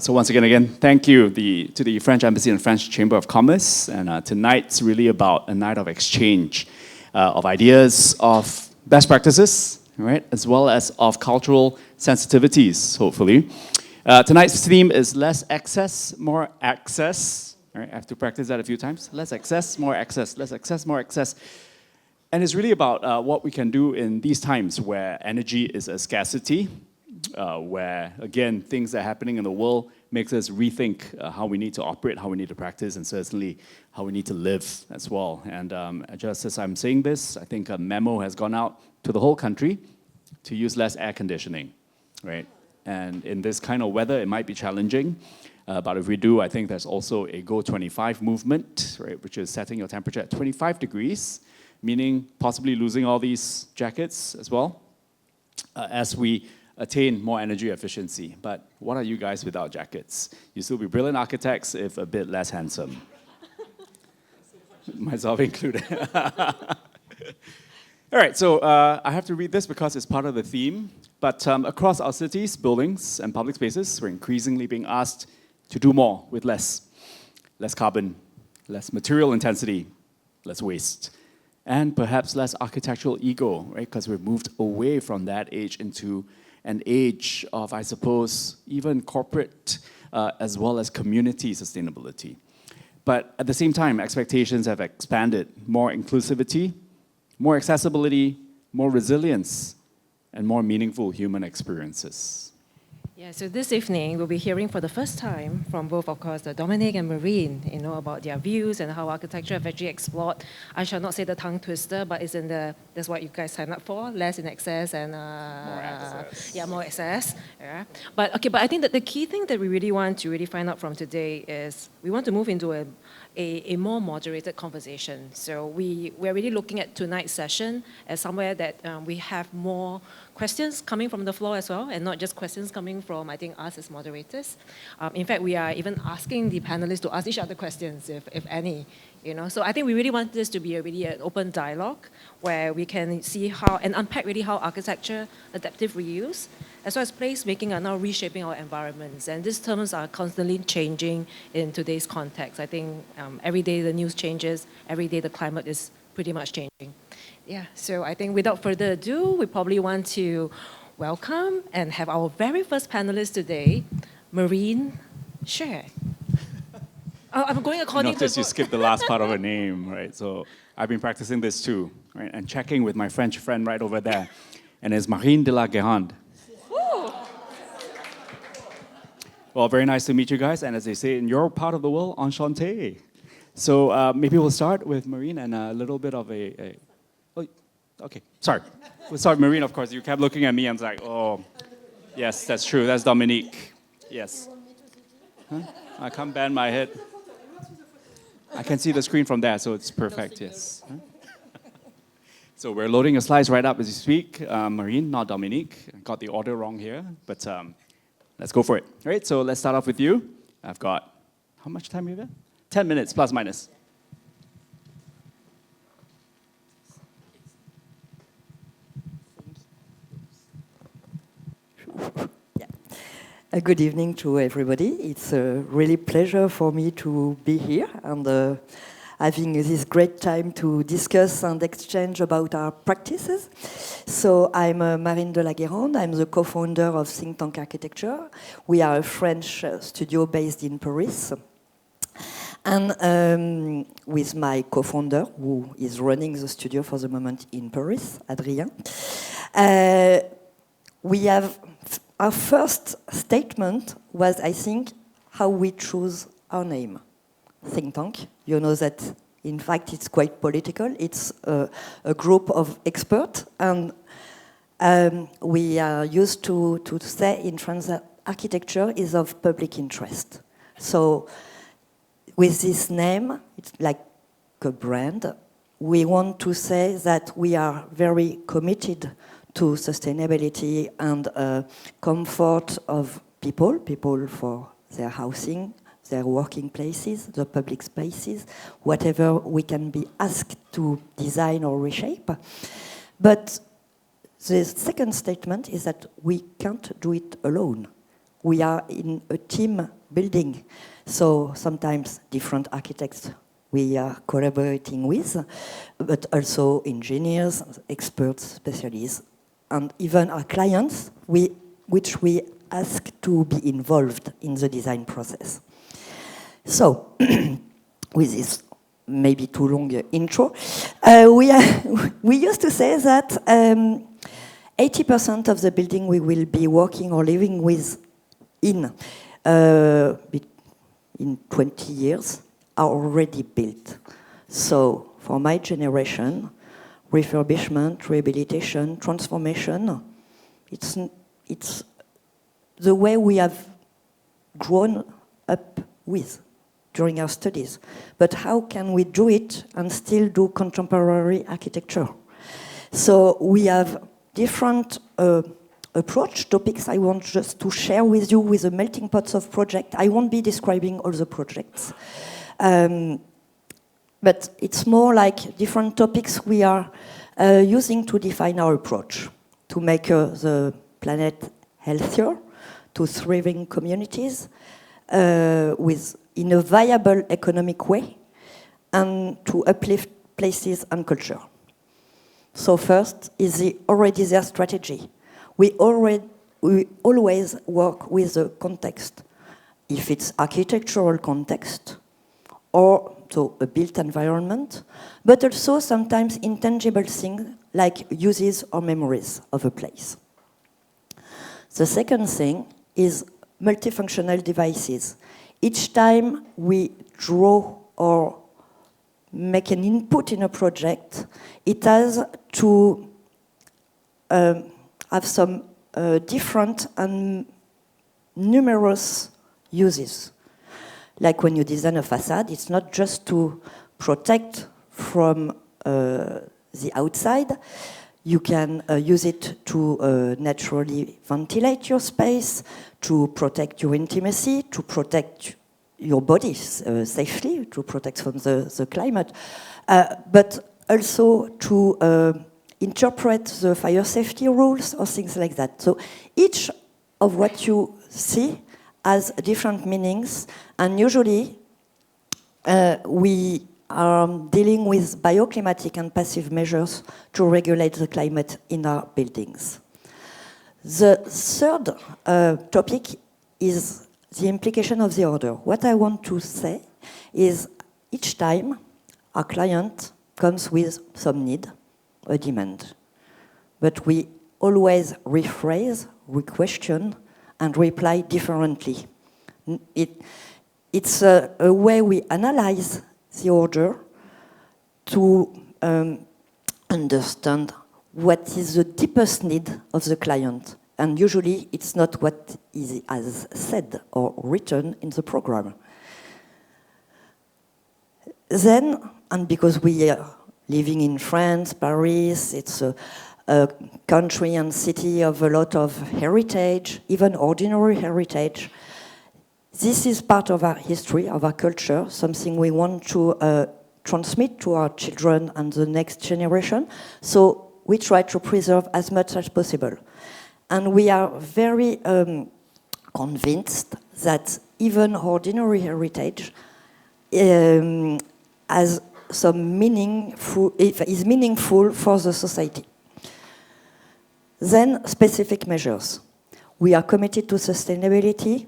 So once again, thank you to the French Embassy and French Chamber of Commerce. And tonight's really about a night of exchange of ideas, of best practices, right, as well as of cultural sensitivities, hopefully. Tonight's theme is less excess, more access. All right, I have to practice that a few times. Less excess, more access. Less excess, more access. And it's really about what we can do in these times where energy is a scarcity, where, again, things that are happening in the world makes us rethink how we need to operate, how we need to practice, and certainly how we need to live as well. And just as I'm saying this, I think a memo has gone out to the whole country to use less air conditioning, right? And in this kind of weather, it might be challenging. But if we do, I think there's also a Go 25 movement, right, which is setting your temperature at 25 degrees, meaning possibly losing all these jackets as well, as we attain more energy efficiency. But what are you guys without jackets? You still be brilliant architects if a bit less handsome. Myself included. All right, so I have to read this because it's part of the theme. But across our cities, buildings, and public spaces, we're increasingly being asked to do more with less. Less carbon, less material intensity, less waste, and perhaps less architectural ego, right? Because we've moved away from that age into an age of, I suppose, even corporate as well as community sustainability. But at the same time, expectations have expanded. More inclusivity, more accessibility, more resilience, and more meaningful human experiences. Yeah, so this evening we'll be hearing for the first time from both, of course, Dominic and Marine, about their views and how architecture have actually explored. I shall not say the tongue twister, but it's that's what you guys signed up for, less in excess and more access. Yeah, more access. Yeah. But I think that the key thing that we really want to really find out from today is we want to move into a more moderated conversation. So we're really looking at tonight's session as somewhere that we have more questions coming from the floor as well, and not just questions coming from, I think, us as moderators. In fact, we are even asking the panelists to ask each other questions, if any. So I think we really want this to be really an open dialogue where we can see how, and unpack really how architecture, adaptive reuse, as well as placemaking are now reshaping our environments. And these terms are constantly changing in today's context. I think every day the news changes, every day the climate is pretty much changing. Yeah, so I think without further ado, we probably want to welcome and have our very first panelist today, Marine Share. I'm going according to... Notice you skipped the last part of her name, right? So I've been practicing this too, right? And checking with my French friend right over there. And it's Marine de la Guérande. Well, very nice to meet you guys. And as they say in your part of the world, enchanté. So maybe we'll start with Marine and a little bit of Oh, okay, sorry. Sorry, Marine, of course. You kept looking at me. I was like, oh, yes, that's true. That's Dominique. Yes. Huh? I can't bend my head. I can see the screen from there, so it's perfect, yes. Huh? So we're loading your slides right up as you speak. Marine, not Dominique. I got the order wrong here, but let's go for it. All right, so let's start off with you. I've got, how much time have you got? 10 minutes, plus minus. Good evening to everybody. It's a really pleasure for me to be here and having this great time to discuss and exchange about our practices. So I'm Marine de la Guérande. I'm the co-founder of Think Tank Architecture. We are a French studio based in Paris. And with my co-founder, who is running the studio for the moment in Paris, Adrien, we have... Our first statement was, I think, how we choose our name. Think Tank. You know that, in fact, it's quite political. It's a group of experts, and we are used to say in France that architecture is of public interest. So with this name, it's like a brand. We want to say that we are very committed to sustainability and comfort of people for their housing, their working places, the public spaces, whatever we can be asked to design or reshape. But the second statement is that we can't do it alone. we are in a team building. So sometimes different architects we are collaborating with, but also engineers, experts, specialists, and even our clients, which we ask to be involved in the design process. So, with this maybe too long intro, we used to say that 80% of the building we will be working or living with in 20 years are already built. So, for my generation, refurbishment, rehabilitation, transformation, it's the way we have grown up with during our studies. But how can we do it and still do contemporary architecture? So we have different approach topics I want just to share with you with the melting pots of projects. I won't be describing all the projects. But it's more like different topics we are using to define our approach, to make the planet healthier, to thriving communities in a viable economic way, and to uplift places and culture. So first is the already there strategy. We always work with the context. If it's architectural context, or so a built environment, but also sometimes intangible things like uses or memories of a place. The second thing is multifunctional devices. Each time we draw or make an input in a project, it has to have some different and numerous uses. Like when you design a facade, it's not just to protect from the outside. You can use it to naturally ventilate your space, to protect your intimacy, to protect your body safely, to protect from the climate, but also to interpret the fire safety rules or things like that. So each of what you see has different meanings, and usually we are dealing with bioclimatic and passive measures to regulate the climate in our buildings. The third topic is the implication of the order. What I want to say is each time our client comes with some need, a demand, but we always rephrase, re-question, and reply differently. It's a way we analyze the order to understand what is the deepest need of the client. And usually it's not what is as said or written in the program. Then, and because we are living in France, Paris, it's a country and city of a lot of heritage, even ordinary heritage. This is part of our history, of our culture, something we want to transmit to our children and the next generation. So we try to preserve as much as possible. And we are very convinced that even ordinary heritage has some is meaningful for the society. Then specific measures. We are committed to sustainability,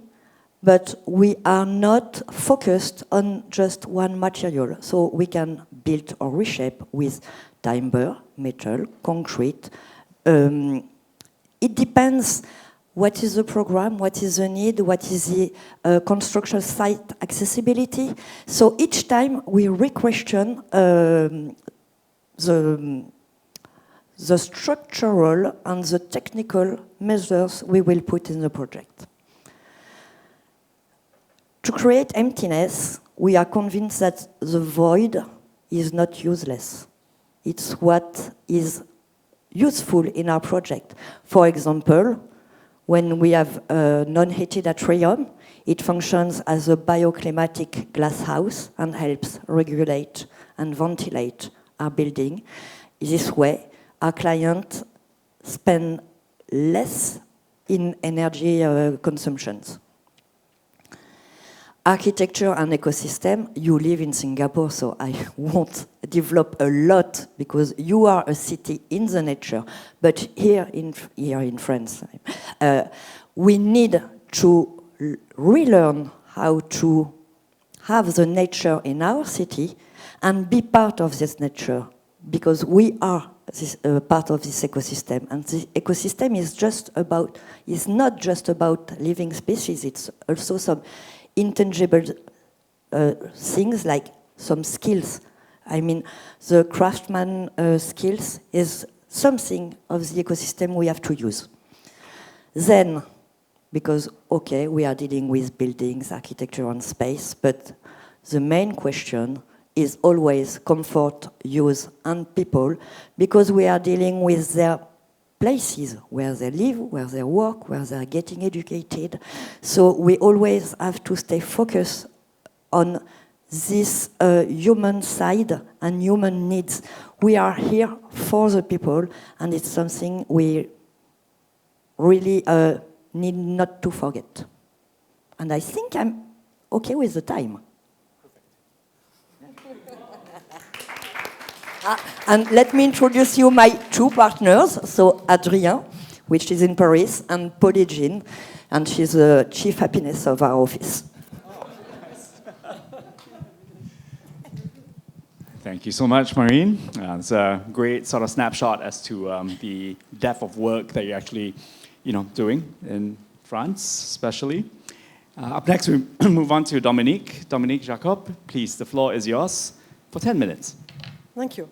but we are not focused on just one material. So we can build or reshape with timber, metal, concrete. It depends what is the program, what is the need, what is the construction site accessibility. So each time we re-question the structural and the technical measures we will put in the project. To create emptiness, we are convinced that the void is not useless. It's what is useful in our project. For example, when we have a non-heated atrium, it functions as a bioclimatic glass house and helps regulate and ventilate our building. This way, our clients spend less in energy consumptions. Architecture and ecosystem, you live in Singapore, so I won't develop a lot because you are a city in the nature. But here in France, we need to relearn how to have the nature in our city and be part of this nature, because we are part of this ecosystem. And the ecosystem is not just about living species, it's also some intangible things like some skills. I mean, the craftsman skills is something of the ecosystem we have to use. Then, because, okay, we are dealing with buildings, architecture, and space, but the main question is always comfort, use, and people, because we are dealing with their places where they live, where they work, where they are getting educated. So we always have to stay focused on this human side and human needs. We are here for the people, and it's something we really need not to forget. And I think I'm okay with the time. And let me introduce you my two partners. So Adrien, which is in Paris, and Polly Jean, and she's the chief happiness of our office. Oh, nice. Thank you so much, Maureen. It's a great sort of snapshot as to the depth of work that you're actually, doing in France, especially. Up next, we move on to Dominique. Dominique Jacob, please, the floor is yours for 10 minutes. Thank you.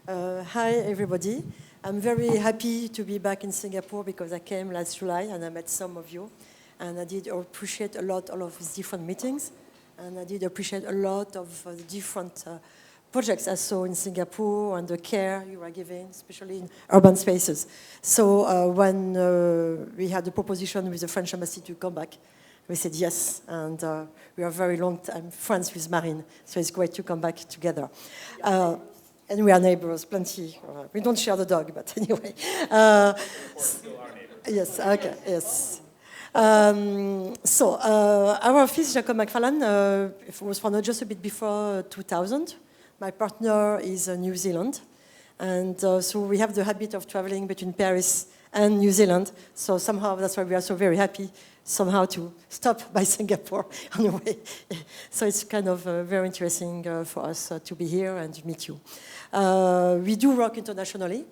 Hi, everybody. I'm very happy to be back in Singapore because I came last July and I met some of you. And I did appreciate a lot all of these different meetings. And I did appreciate a lot of the different projects I saw in Singapore and the care you are giving, especially in urban spaces. So when we had the proposition with the French embassy to come back, we said yes, and we are very long time friends with Marine, so it's great to come back together. And we are neighbors, plenty. We don't share the dog, but anyway. Still our neighbors. Yes, okay, yes. So our office, Jacob McFarlane, was founded just a bit before 2000. My partner is New Zealand, and so we have the habit of traveling between Paris and New Zealand. So somehow that's why we are so very happy somehow to stop by Singapore on the way. So it's kind of very interesting for us to be here and to meet you. We do work internationally,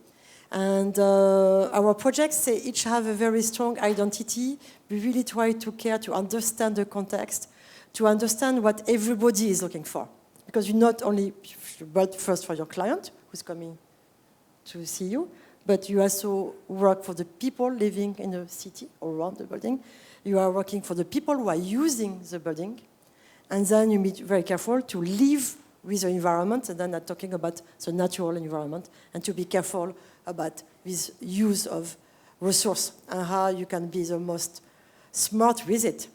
and our projects, they each have a very strong identity. We really try to care to understand the context, to understand what everybody is looking for. Because you not only build first for your client, who's coming to see you, but you also work for the people living in the city or around the building. You are working for the people who are using the building. And then you be very careful to live with the environment, and then I'm talking about the natural environment, and to be careful about this use of resource and how you can be the most smart with it.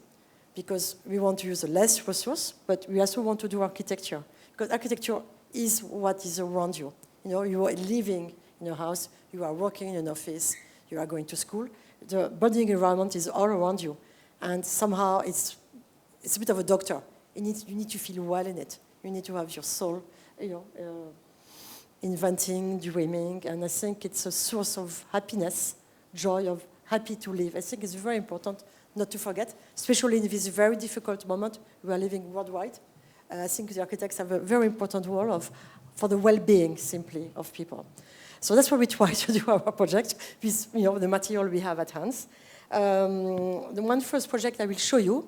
Because we want to use less resource, but we also want to do architecture. Because architecture is what is around you. You are living in a house, you are working in an office, you are going to school. The building environment is all around you. And somehow it's a bit of a doctor. You need to feel well in it. You need to have your soul, inventing, dreaming. And I think it's a source of happiness, joy, of happy to live. I think it's very important not to forget, especially in this very difficult moment we are living worldwide. I think the architects have a very important role for the well-being, simply, of people. So that's what we try to do our project with the material we have at hand. The one first project I will show you,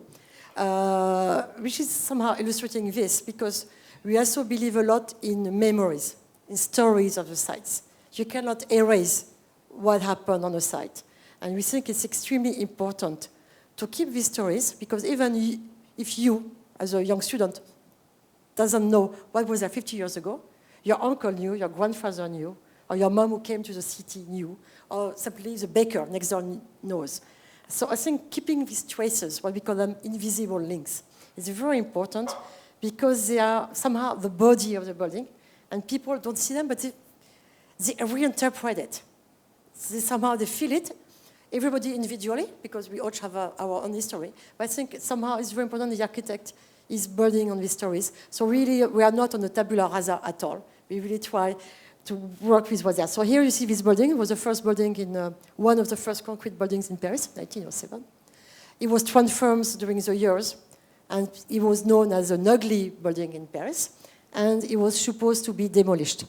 which is somehow illustrating this, because we also believe a lot in memories, in stories of the sites. You cannot erase what happened on a site. And we think it's extremely important to keep these stories, because even if you, as a young student, doesn't know what was there 50 years ago, your uncle knew, your grandfather knew, or your mom who came to the city knew, or simply the baker next door knows. So I think keeping these traces, what we call them invisible links, is very important, because they are somehow the body of the building, and people don't see them, but they reinterpret it. Somehow they feel it. everybody individually, because we each have our own history. But I think somehow it's very important the architect is building on these stories. So really, we are not on a tabula rasa at all. We really try to work with what's there. So here you see this building. It was the first building in one of the first concrete buildings in Paris, 1907. It was transformed during the years, and it was known as an ugly building in Paris, and it was supposed to be demolished.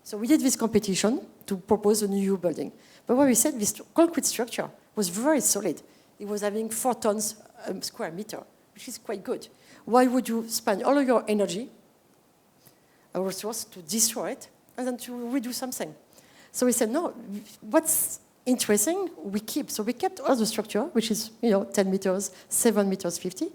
So we did this competition to propose a new building. But what we said, this concrete structure was very solid. It was having 4 tons square meter, which is quite good. Why would you spend all of your energy, a resource, to destroy it, and then to redo something? So we said, no, what's interesting, we keep. So we kept all the structure, which is 10 meters, 7 meters 50,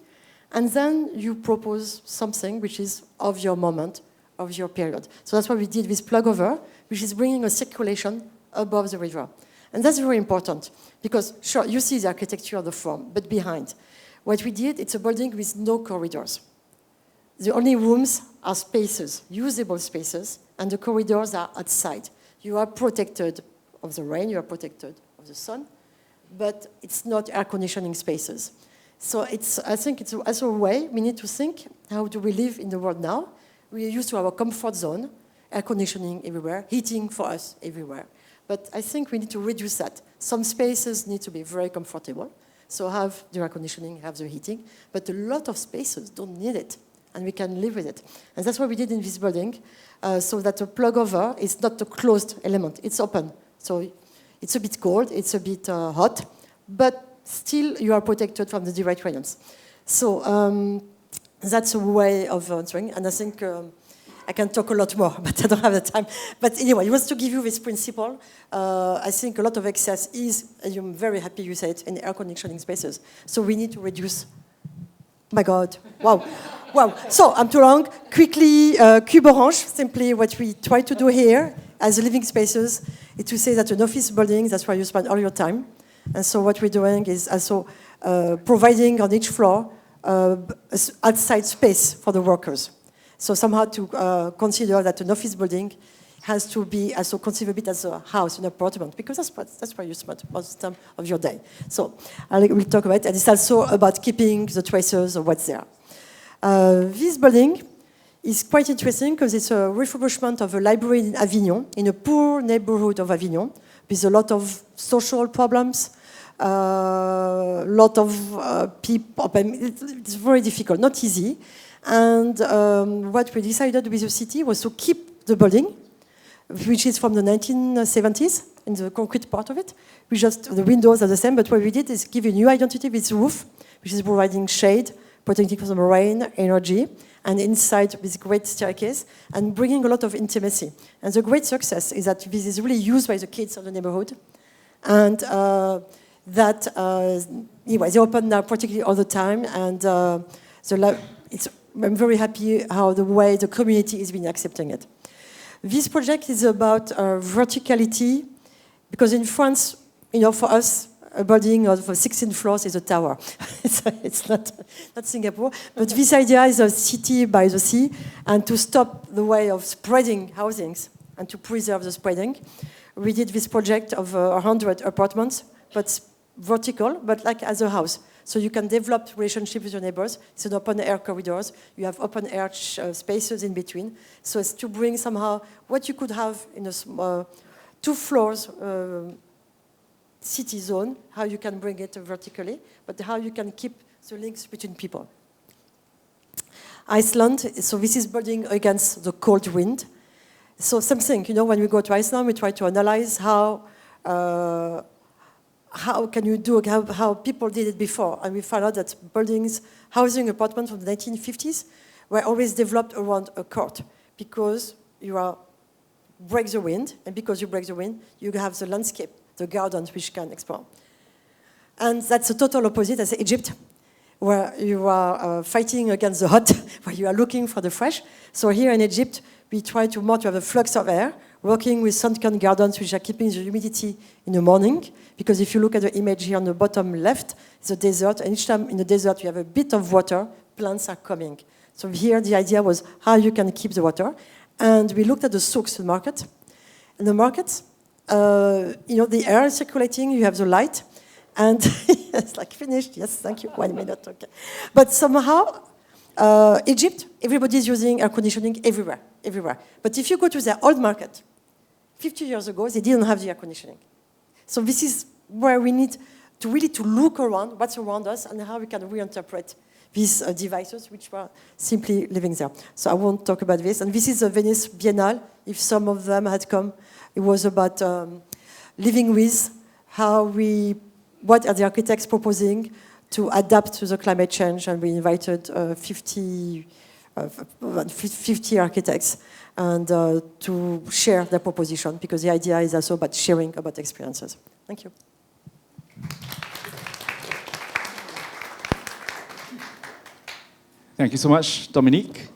and then you propose something which is of your moment, of your period. So that's why we did this plug over, which is bringing a circulation above the river. And that's very important, because sure, you see the architecture of the form, but behind. What we did, it's a building with no corridors. The only rooms are spaces, usable spaces, and the corridors are outside. You are protected of the rain, you are protected of the sun, but it's not air conditioning spaces. So I think it's also a way we need to think, how do we live in the world now? We are used to our comfort zone, air conditioning everywhere, heating for us everywhere. But I think we need to reduce that. Some spaces need to be very comfortable, so have the air conditioning, have the heating, but a lot of spaces don't need it, and we can live with it. And that's what we did in this building, so that the plug over is not a closed element, it's open. So it's a bit cold, it's a bit hot, but still you are protected from the direct radiance. So that's a way of answering, and I think I can talk a lot more, but I don't have the time. But anyway, it was to give you this principle. I think a lot of excess is, and I'm very happy you said, in air conditioning spaces. So we need to reduce. My God, wow. Wow, so I'm too long. Quickly, Cube Orange, simply what we try to do here as living spaces is to say that an office building, that's where you spend all your time. And so what we're doing is also providing on each floor outside space for the workers. So somehow to consider that an office building has to be also conceived a bit as a house, an apartment, because that's where you spend most of the time of your day. So we'll talk about it, and it's also about keeping the traces of what's there. This building is quite interesting because it's a refurbishment of a library in Avignon, in a poor neighborhood of Avignon, with a lot of social problems, lot of people. It's very difficult, not easy. And what we decided with the city was to keep the building, which is from the 1970s, in the concrete part of it. We just, the windows are the same, but what we did is give a new identity with the roof, which is providing shade, protecting from rain, energy, and inside this great staircase, and bringing a lot of intimacy. And the great success is that this is really used by the kids of the neighborhood, and anyway, they open now practically all the time, and I'm very happy how the way the community has been accepting it. This project is about verticality, because in France, for us, a building of 16 floors is a tower. It's not Singapore. But this idea is a city by the sea, and to stop the way of spreading housings and to preserve the spreading, we did this project of 100 apartments, but vertical, but like as a house. So you can develop relationships with your neighbors. It's an open-air corridors. You have open-air spaces in between. So it's to bring somehow what you could have in a 2 floors city zone, how you can bring it vertically, but how you can keep the links between people. Iceland, so this is building against the cold wind. So something, when we go to Iceland, we try to analyze how can you do, how people did it before. And we found out that buildings, housing apartments from the 1950s were always developed around a court, because you break the wind, and because you break the wind, you have the landscape, the gardens which can expand. And that's the total opposite as Egypt, where you are fighting against the hot, where you are looking for the fresh. So here in Egypt, we try to have a flux of air, working with sunken gardens which are keeping the humidity in the morning, because if you look at the image here on the bottom left, it's a desert, and each time in the desert you have a bit of water, plants are coming. So here the idea was how you can keep the water. And we looked at the souks, the market. In the markets, the air is circulating, you have the light, And it's like, finished, yes, thank you, 1 minute, okay. But somehow, Egypt, everybody's using air conditioning everywhere, everywhere. But if you go to their old market, 50 years ago, they didn't have the air conditioning. So this is where we need to really to look around what's around us and how we can reinterpret these devices which were simply living there. So I won't talk about this. And this is a Venice Biennale. If some of them had come, it was about living with what are the architects proposing to adapt to the climate change. And we invited 50 architects and to share their proposition, because the idea is also about sharing about experiences. Thank you. Thank you so much, Dominique.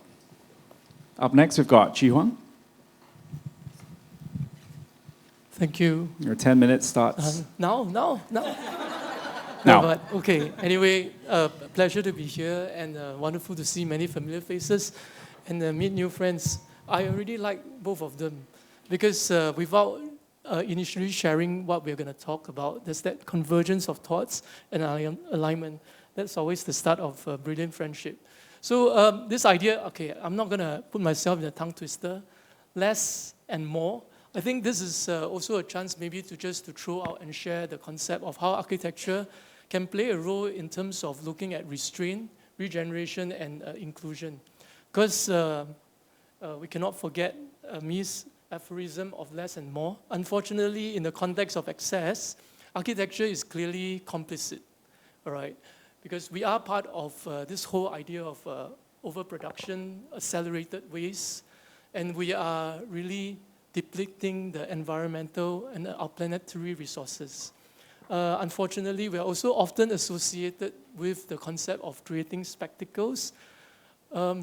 Up next, we've got Chi Huang. Thank you. Your 10 minutes starts No. now. No, but okay. Anyway, pleasure to be here, and wonderful to see many familiar faces and meet new friends. I already like both of them because without initially sharing what we're going to talk about, there's that convergence of thoughts and alignment. That's always the start of a brilliant friendship. So this idea, okay, I'm not going to put myself in a tongue twister. Less and more. I think this is also a chance maybe to throw out and share the concept of how architecture can play a role in terms of looking at restraint, regeneration, and inclusion. Because we cannot forget Mies' aphorism of less and more. Unfortunately, in the context of excess, architecture is clearly complicit, all right? Because we are part of this whole idea of overproduction, accelerated waste, and we are really depleting the environmental and our planetary resources. Unfortunately, we are also often associated with the concept of creating spectacles,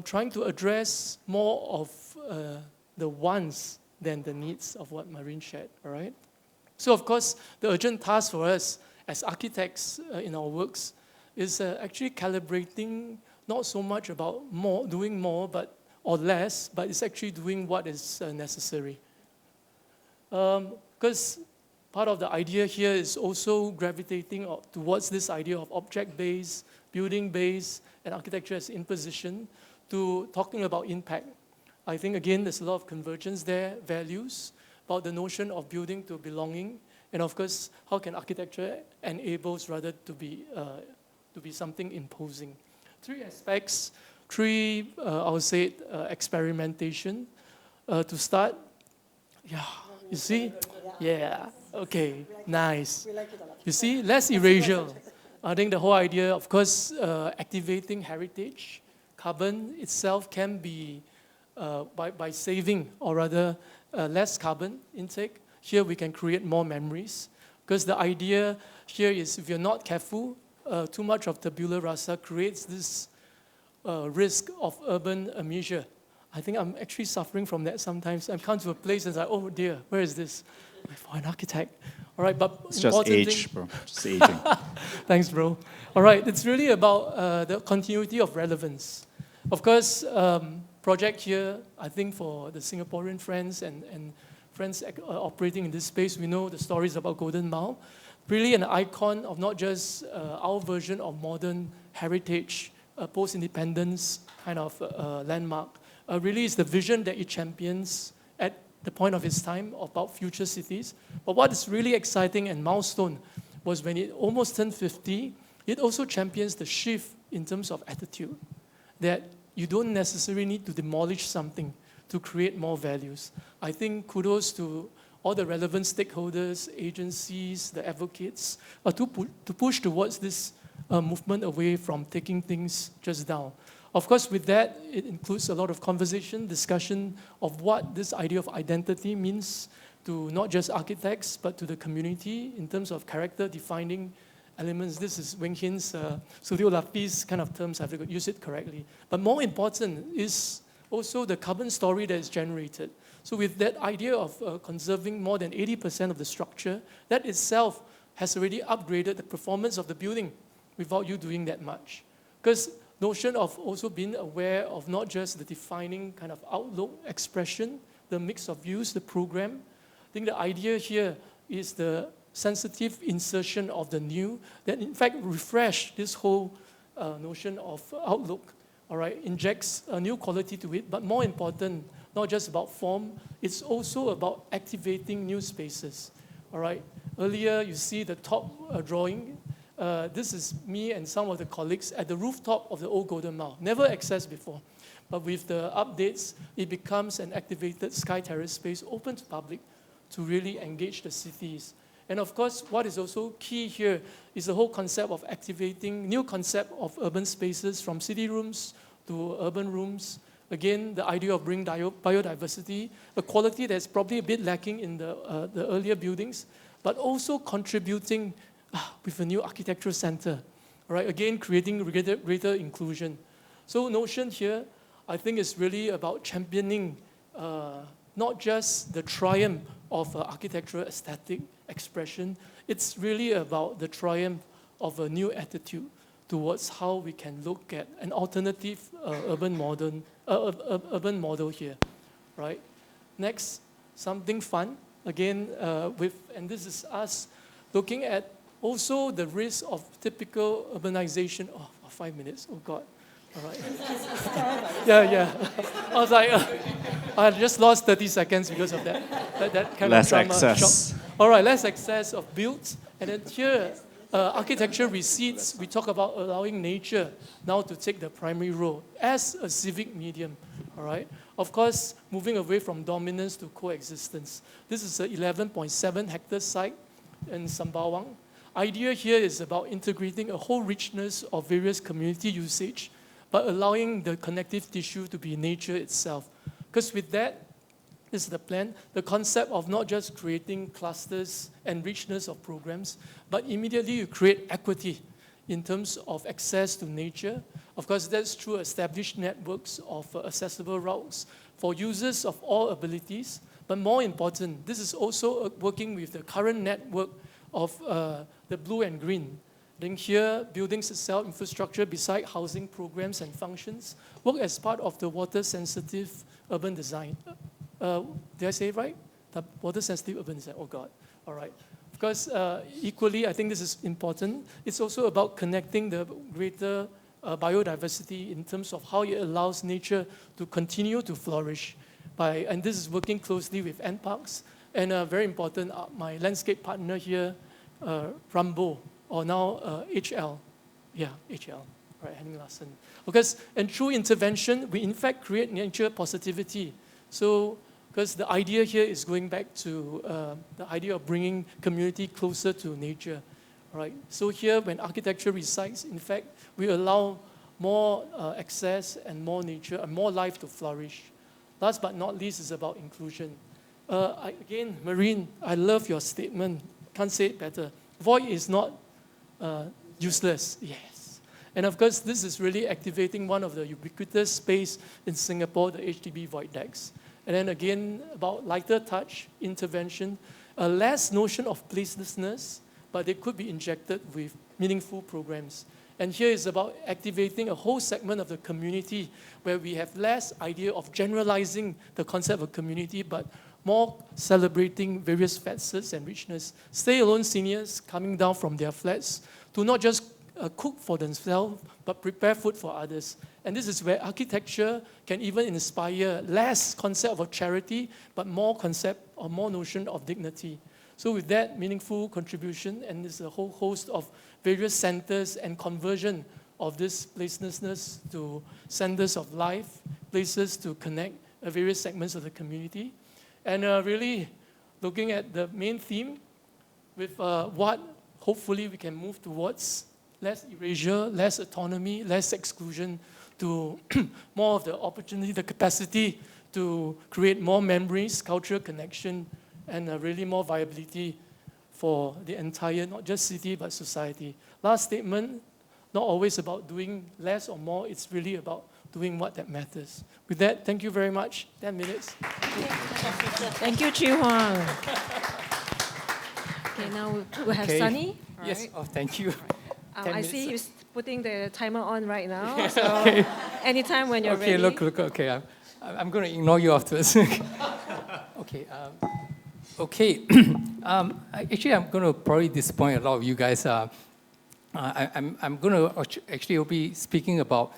trying to address more of the wants than the needs of what Marine shared, all right? So of course, the urgent task for us as architects in our works is actually calibrating not so much about doing more or less, but it's actually doing what is necessary. Because part of the idea here is also gravitating towards this idea of object-based, building-based, and architecture as imposition to talking about impact. I think, again, there's a lot of convergence there, values, about the notion of building to belonging, and of course, how can architecture enables rather to be something imposing. Three aspects, I would say, experimentation. To start, yeah, you see? Yeah, okay, nice. You see, less erasure. I think the whole idea, of course, activating heritage, carbon itself can be, by saving, or rather less carbon intake, here we can create more memories. Because the idea here is if you're not careful, too much of tabula rasa creates this risk of urban amnesia. I think I'm actually suffering from that sometimes. I come to a place and it's like, oh dear, where is this? For an architect. All right, but it's just age, bro. Just aging. Thanks, bro. All right, it's really about the continuity of relevance. Of course, project here, I think for the Singaporean friends and friends operating in this space, we know the stories about Golden Mile. Really an icon of not just our version of modern heritage, post-independence kind of landmark. Really is the vision that it champions at the point of its time about future cities. But what is really exciting and milestone was when it almost turned 50, it also champions the shift in terms of attitude, that you don't necessarily need to demolish something to create more values. I think kudos to all the relevant stakeholders, agencies, the advocates, to push towards this movement away from taking things just down. Of course, with that, it includes a lot of conversation, discussion of what this idea of identity means to not just architects, but to the community in terms of character-defining elements. This is Weng Hin's Studio Lapis kind of terms, I have to use it correctly. But more important is also the carbon story that is generated. So with that idea of conserving more than 80% of the structure, that itself has already upgraded the performance of the building without you doing that much. Because notion of also being aware of not just the defining kind of outlook, expression, the mix of views, the program. I think the idea here is the sensitive insertion of the new that in fact refresh this whole notion of outlook, all right, injects a new quality to it, but more important, not just about form, it's also about activating new spaces, all right. Earlier, you see the top drawing. This is me and some of the colleagues at the rooftop of the old Golden Mile, never accessed before. But with the updates, it becomes an activated sky terrace space open to public to really engage the cities. And of course, what is also key here is the whole concept of activating new concept of urban spaces from city rooms to urban rooms. Again, the idea of bringing biodiversity, a quality that's probably a bit lacking in the earlier buildings, but also contributing with a new architectural center, right? Again, creating greater inclusion. So notion here, I think is really about championing not just the triumph of architectural aesthetic expression, it's really about the triumph of a new attitude towards how we can look at an alternative urban model here, right? Next, something fun, again, and this is us looking at also the risk of typical urbanization. Oh, 5 minutes, oh God. All right. Yeah. I was like, I just lost 30 seconds because of that kind less of drama access. shock. All right, less access of builds. And then here, architecture receipts, we talk about allowing nature now to take the primary role as a civic medium, all right? Of course, moving away from dominance to coexistence. This is an 11.7 hectare site in Sembawang. Idea here is about integrating a whole richness of various community usage, but allowing the connective tissue to be nature itself. Because with that, this is the plan, the concept of not just creating clusters and richness of programs, but immediately you create equity in terms of access to nature. Of course, that's through established networks of accessible routes for users of all abilities. But more important, this is also working with the current network of the blue and green. Then here, buildings itself, infrastructure beside housing programs and functions, work as part of the water-sensitive urban design. Did I say it right? The water-sensitive urban design, oh God, all right. Because equally, I think this is important. It's also about connecting the greater biodiversity in terms of how it allows nature to continue to flourish. And this is working closely with NParks, and very important, my landscape partner here, Rambo, or now HL. Yeah, HL, right, Henning Larsen. And through intervention, we in fact create nature positivity. So, because the idea here is going back to the idea of bringing community closer to nature, right? So here, when architecture resides, in fact, we allow more access and more nature and more life to flourish. Last but not least is about inclusion. Again, Marine, I love your statement. Can't say it better. Void is not useless. Yes. And of course, this is really activating one of the ubiquitous space in Singapore, the HDB void decks. And then again, about lighter touch, intervention, less notion of placelessness, but they could be injected with meaningful programs. And here is about activating a whole segment of the community where we have less idea of generalizing the concept of community, but more celebrating various facets and richness. Stay-alone seniors coming down from their flats to not just cook for themselves, but prepare food for others. And this is where architecture can even inspire less concept of charity, but more concept or more notion of dignity. So with that meaningful contribution, and there's a whole host of various centers and conversion of this placelessness to centers of life, places to connect various segments of the community. And really looking at the main theme with what hopefully we can move towards less erasure, less autonomy, less exclusion, to more of the opportunity, the capacity to create more memories, cultural connection, and really more viability for the entire, not just city, but society. Last statement, not always about doing less or more, it's really about doing what that matters. With that, thank you very much. 10 minutes. Thank you, Chi Huang. Okay, now we'll have Sunny. Yes, Right. oh, thank you. I see you putting the timer on right now, so anytime when you're ready. Okay, look, okay. I'm going to ignore you afterwards. Okay. Okay. Actually, I'm going to probably disappoint a lot of you guys. I'm going to actually be speaking about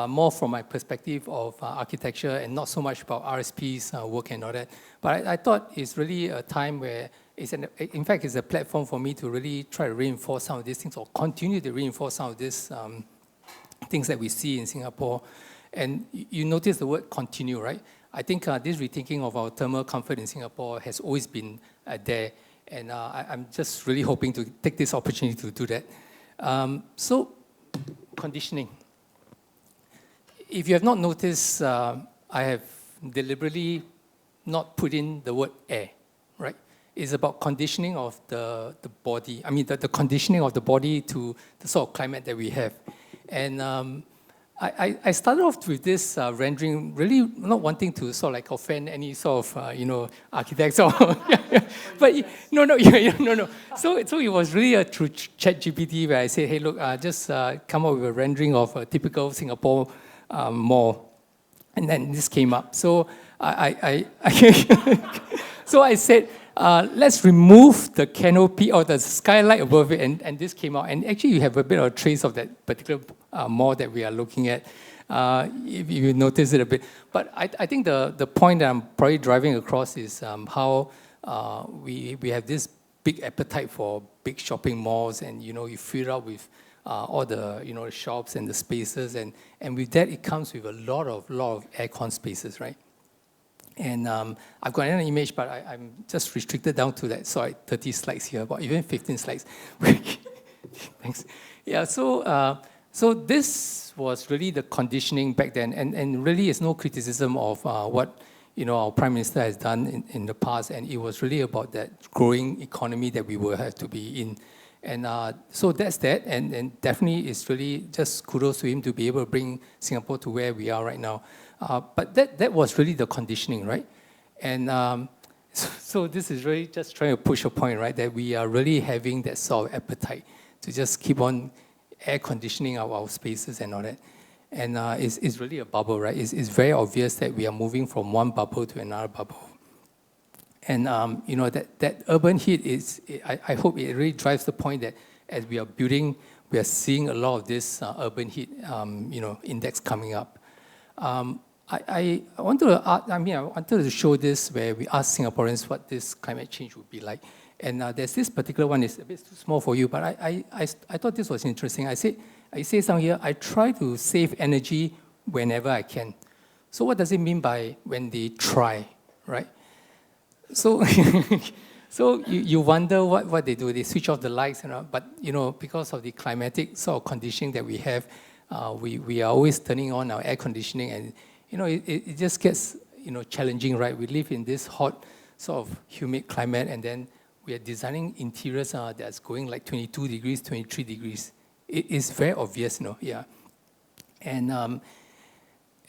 more from my perspective of architecture and not so much about RSP's work and all that. But I thought it's really a time where in fact, it's a platform for me to really try to reinforce some of these things or continue to reinforce some of these things that we see in Singapore. And you notice the word continue, right? I think this rethinking of our thermal comfort in Singapore has always been there. And I'm just really hoping to take this opportunity to do that. So, conditioning. If you have not noticed, I have deliberately not put in the word air, right? It's about conditioning of the body. I mean, the conditioning of the body to the sort of climate that we have. And I started off with this rendering, really not wanting to sort of like offend any sort of, architects or, but no. So it was really through ChatGPT where I said, hey, look, just come up with a rendering of a typical Singapore mall. And then this came up. So so I said, let's remove the canopy or the skylight above it, and this came out. And actually, you have a bit of a trace of that particular mall that we are looking at, if you notice it a bit. But I think the point that I'm probably driving across is how we have this big appetite for big shopping malls, and you fill it up with all the shops and the spaces, and with that it comes with a lot of aircon spaces, right? And I've got another image, but I'm just restricted down to that. Sorry, 30 slides here, but even 15 slides. Thanks. Yeah, so this was really the conditioning back then, and really it's no criticism of what our Prime Minister has done in the past, and it was really about that growing economy that we will have to be in. And so that's that, and definitely it's really just kudos to him to be able to bring Singapore to where we are right now. But that was really the conditioning, right? And so this is really just trying to push a point, right? That we are really having that sort of appetite to just keep on air conditioning our spaces and all that. And it's really a bubble, right? It's very obvious that we are moving from one bubble to another bubble. And that urban heat is, I hope it really drives the point that as we are building, we are seeing a lot of this urban heat, index coming up. I wanted to show this where we ask Singaporeans what this climate change would be like. And there's this particular one, it's a bit too small for you, but I thought this was interesting. I say something here, I try to save energy whenever I can. So what does it mean by when they try, right? So so you wonder what they do. They switch off the lights, but because of the climatic sort of conditioning that we have, we are always turning on our air conditioning, and it just gets challenging, right? We live in this hot sort of humid climate, and then we are designing interiors that's going like 22 degrees, 23 degrees. It is very obvious, yeah.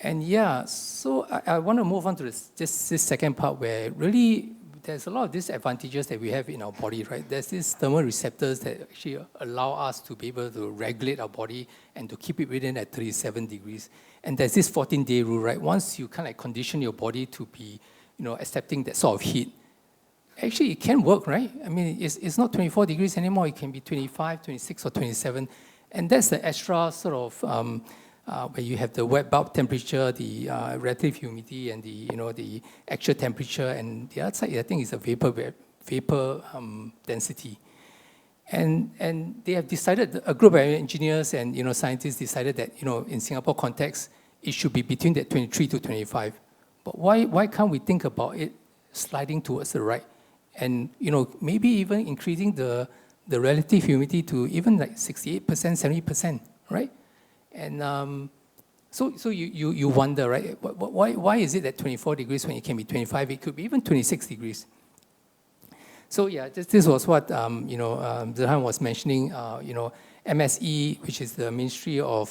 And yeah, so I want to move on to this second part where really there's a lot of disadvantages that we have in our body, right? There's these thermal receptors that actually allow us to be able to regulate our body and to keep it within at 37 degrees. And there's this 14-day rule, right? Once you kind of condition your body to be, accepting that sort of heat, actually it can work, right? I mean, it's not 24 degrees anymore. It can be 25, 26, or 27. And that's the extra sort of where you have the wet bulb temperature, the relative humidity, and the actual temperature, and the other side I think is a vapor density. And they have decided, a group of engineers and scientists decided that in Singapore context it should be between that 23 to 25. But why can't we think about it sliding towards the right, and maybe even increasing the relative humidity to even like 68%, 70%, right? And so you wonder, right? Why is it that 24 degrees when it can be 25? It could be even 26 degrees. So yeah, this was what Zirhan was mentioning. MSE, which is the Ministry of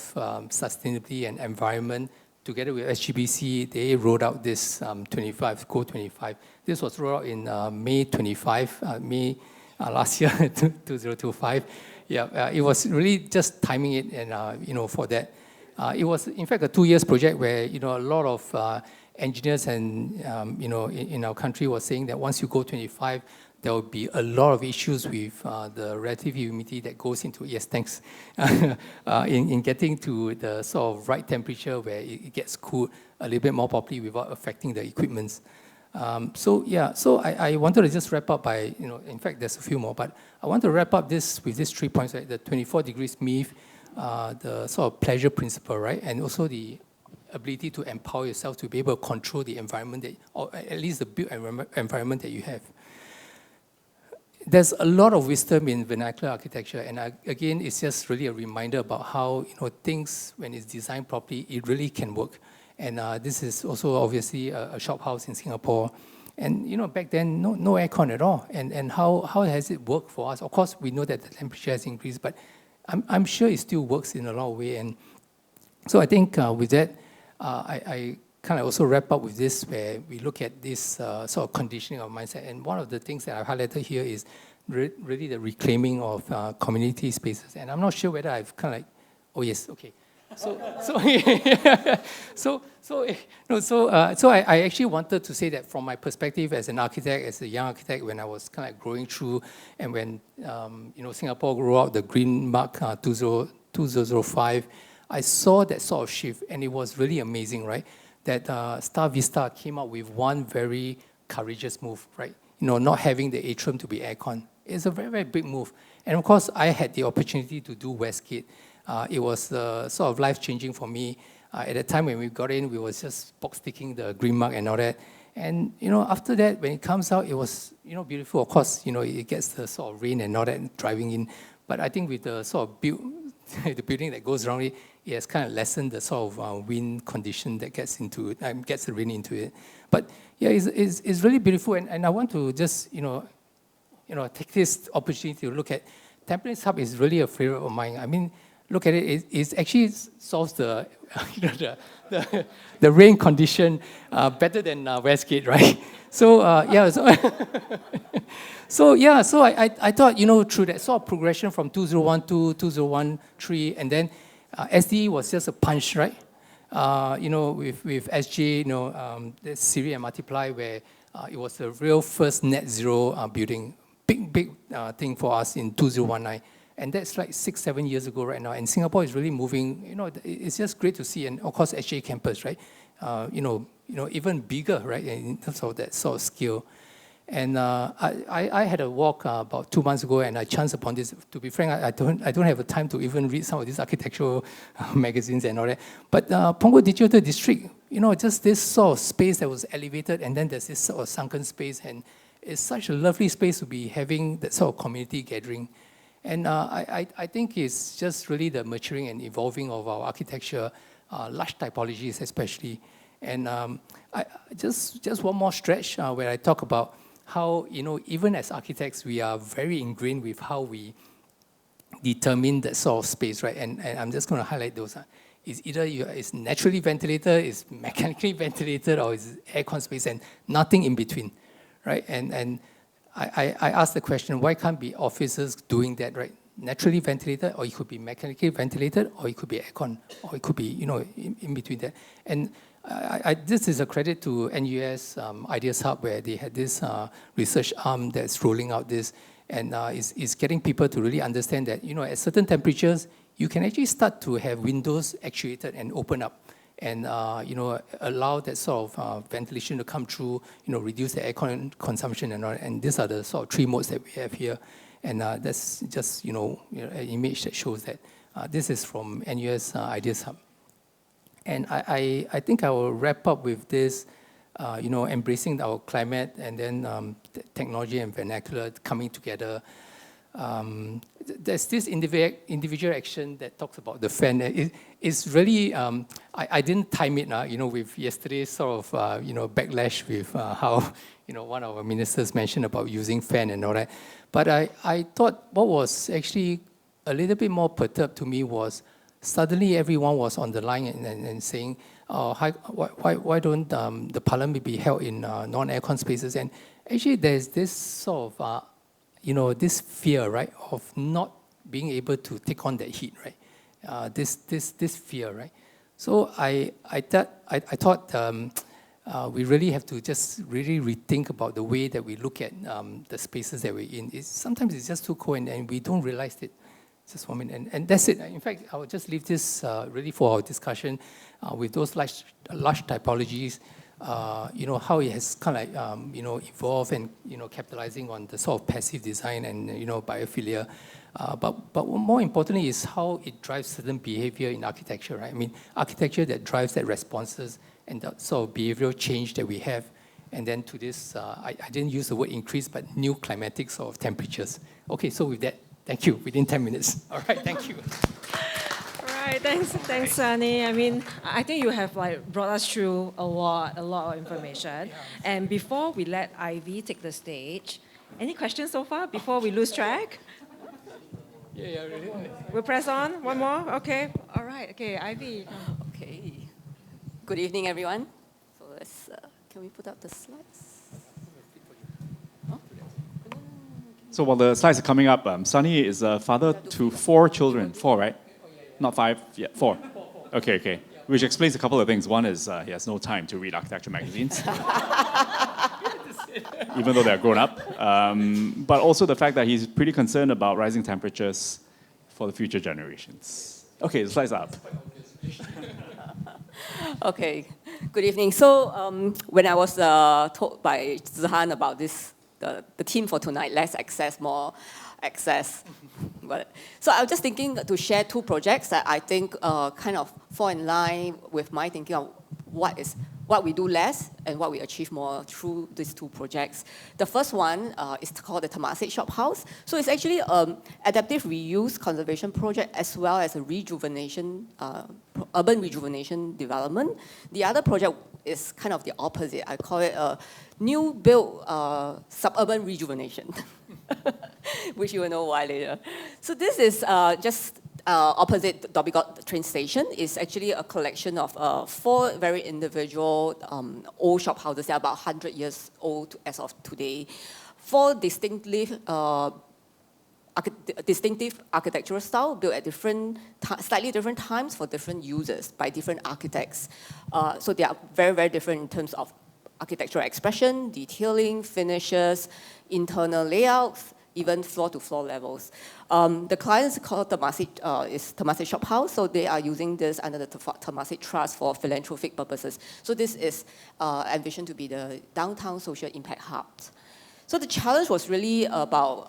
Sustainability and Environment, together with SGBC, they rolled out this 25, Go 25. This was rolled out in May 25, May last year, 2025. Yeah, it was really just timing it, and for that. It was, in fact, a 2 years project where, you know, a lot of engineers and, you know, in our country was saying that once you go 25, there will be a lot of issues with the relative humidity that goes into, yes, thanks, in getting to the sort of right temperature where it gets cooled a little bit more properly without affecting the equipment. So I wanted to just wrap up by, you know, in fact, there's a few more, but I want to wrap up this with these 3 points, right? The 24 degrees myth, the sort of pleasure principle, right? And also the ability to empower yourself to be able to control the environment, that, or at least the built environment that you have. There's a lot of wisdom in vernacular architecture, and again, it's just really a reminder about how, you know, things, when it's designed properly, it really can work. And this is also obviously a shop house in Singapore. And, you know, back then, no aircon at all. And how has it worked for us? Of course, we know that the temperature has increased, but I'm sure it still works in a lot of ways. And so I think with that, I kind of also wrap up with this, where we look at this sort of conditioning of mindset. And one of the things that I've highlighted here is really the reclaiming of community spaces. And I'm not sure whether I've kind of like, oh yes, okay. So I actually wanted to say that from my perspective as an architect, as a young architect, when I was kind of growing through, and when you know, Singapore grew out the Green Mark 2005, I saw that sort of shift, and it was really amazing, right? That Star Vista came up with one very courageous move, right? You know, not having the atrium to be aircon. It's a very, very big move. And of course, I had the opportunity to do Westgate. It was sort of life-changing for me. At the time when we got in, we was just box sticking the Green Mark and all that. And, you know, after that, when it comes out, it was, you know, beautiful. Of course, you know, it gets the sort of rain and all that driving in. But I think with the sort of the building that goes around it, it has kind of lessened the sort of wind condition that gets into it, gets the rain into it. But yeah, it's really beautiful. And I want to just, you know, take this opportunity to look at Tampines Hub is really a favorite of mine. I mean, look at it, it actually solves the, you know, the rain condition better than Westgate, right? So yeah, so I thought, you know, through that sort of progression from 2012, 2013, and then SDE was just a punch, right? You know, with SJ, you know, the Siri and Multiply, where it was the real first net zero building, big thing for us in 2019. And that's like 6-7 years ago right now. And Singapore is really moving, you know, it's just great to see. And of course, SJ campus, right? You know, even bigger, right? In terms of that sort of scale. And I had a walk about 2 months ago, and I chanced upon this. To be frank, I don't have the time to even read some of these architectural magazines and all that. But Punggol Digital District, you know, just this sort of space that was elevated, and then there's this sort of sunken space, and it's such a lovely space to be having that sort of community gathering. And I think it's just really the maturing and evolving of our architecture, large typologies especially. And just one more stretch where I talk about how, you know, even as architects, we are very ingrained with how we determine that sort of space, right? And I'm just going to highlight those. It's either it's naturally ventilated, it's mechanically ventilated, or it's aircon space, and nothing in between, right? And I asked the question, why can't be offices doing that, right? Naturally ventilated, or it could be mechanically ventilated, or it could be aircon, or it could be, you know, in between that. And this is a credit to NUS Ideas Hub, where they had this research arm that's rolling out this, and is getting people to really understand that, you know, at certain temperatures, you can actually start to have windows actuated and open up, and you know, allow that sort of ventilation to come through, you know, reduce the aircon consumption and all. And these are the sort of 3 modes that we have here. And that's just, you know, an image that shows that. This is from NUS Ideas Hub. And I think I will wrap up with this, you know, embracing our climate, and then technology and vernacular coming together. There's this individual action that talks about the fan. It's really, I didn't time it, you know, with yesterday's sort of, you know, backlash with how, you know, one of our ministers mentioned about using fan and all that. But I thought what was actually a little bit more perturbed to me was suddenly everyone was on the line and saying, why don't the parliament be held in non-aircon spaces? And actually there's this sort of, you know, this fear, right, of not being able to take on that heat, right? This fear, right? So I thought we really have to just really rethink about the way that we look at the spaces that we're in. Sometimes it's just too cold and we don't realize it. Just 1 minute, and that's it. In fact, I will just leave this really for our discussion with those large typologies. How it has kind of evolved and capitalizing on the sort of passive design and biophilia. But more importantly is how it drives certain behavior in architecture, right? I mean, architecture that drives that responses and the sort of behavioral change that we have. And then to this, I didn't use the word increase, but new climatic sort of temperatures. Okay, so with that, thank you, within 10 minutes. All right, thank you. All right, thanks, Sunny. I mean, I think you have brought us through a lot of information. And before we let Ivy take the stage, any questions so far before we lose track? Yeah, really. We'll press on. One more. Okay. All right. Okay, Ivy. Okay. Good evening, everyone. So let's. Can we put up the slides? So while the slides are coming up, Sunny is a father to 4 children. 4, right? Not 5, yeah, 4. Okay. Which explains a couple of things. One is he has no time to read architecture magazines, even though they're grown up. But also the fact that he's pretty concerned about rising temperatures for the future generations. Okay, the slides are up. Okay, good evening. So when I was told by Zihan about this, the theme for tonight, less access, more access. So I was just thinking to share 2 projects that I think kind of fall in line with my thinking of what we do less and what we achieve more through these 2 projects. The first one is called the Temasek Shop House. So it's actually an adaptive reuse conservation project as well as a rejuvenation, urban rejuvenation development. The other project is kind of the opposite. I call it a new built suburban rejuvenation, which you will know why later. So this is just opposite Dhoby Ghaut train station. Is actually a collection of 4 very individual old shop houses that are about 100 years old as of today. 4 distinctive architectural style built at slightly different times for different users by different architects. So they are very, very different in terms of architectural expression, detailing, finishes, internal layouts, even floor-to-floor levels. The clients called Temasek Shop House, so they are using this under the Temasek Trust for philanthropic purposes. So this is envisioned to be the downtown social impact hub. So the challenge was really about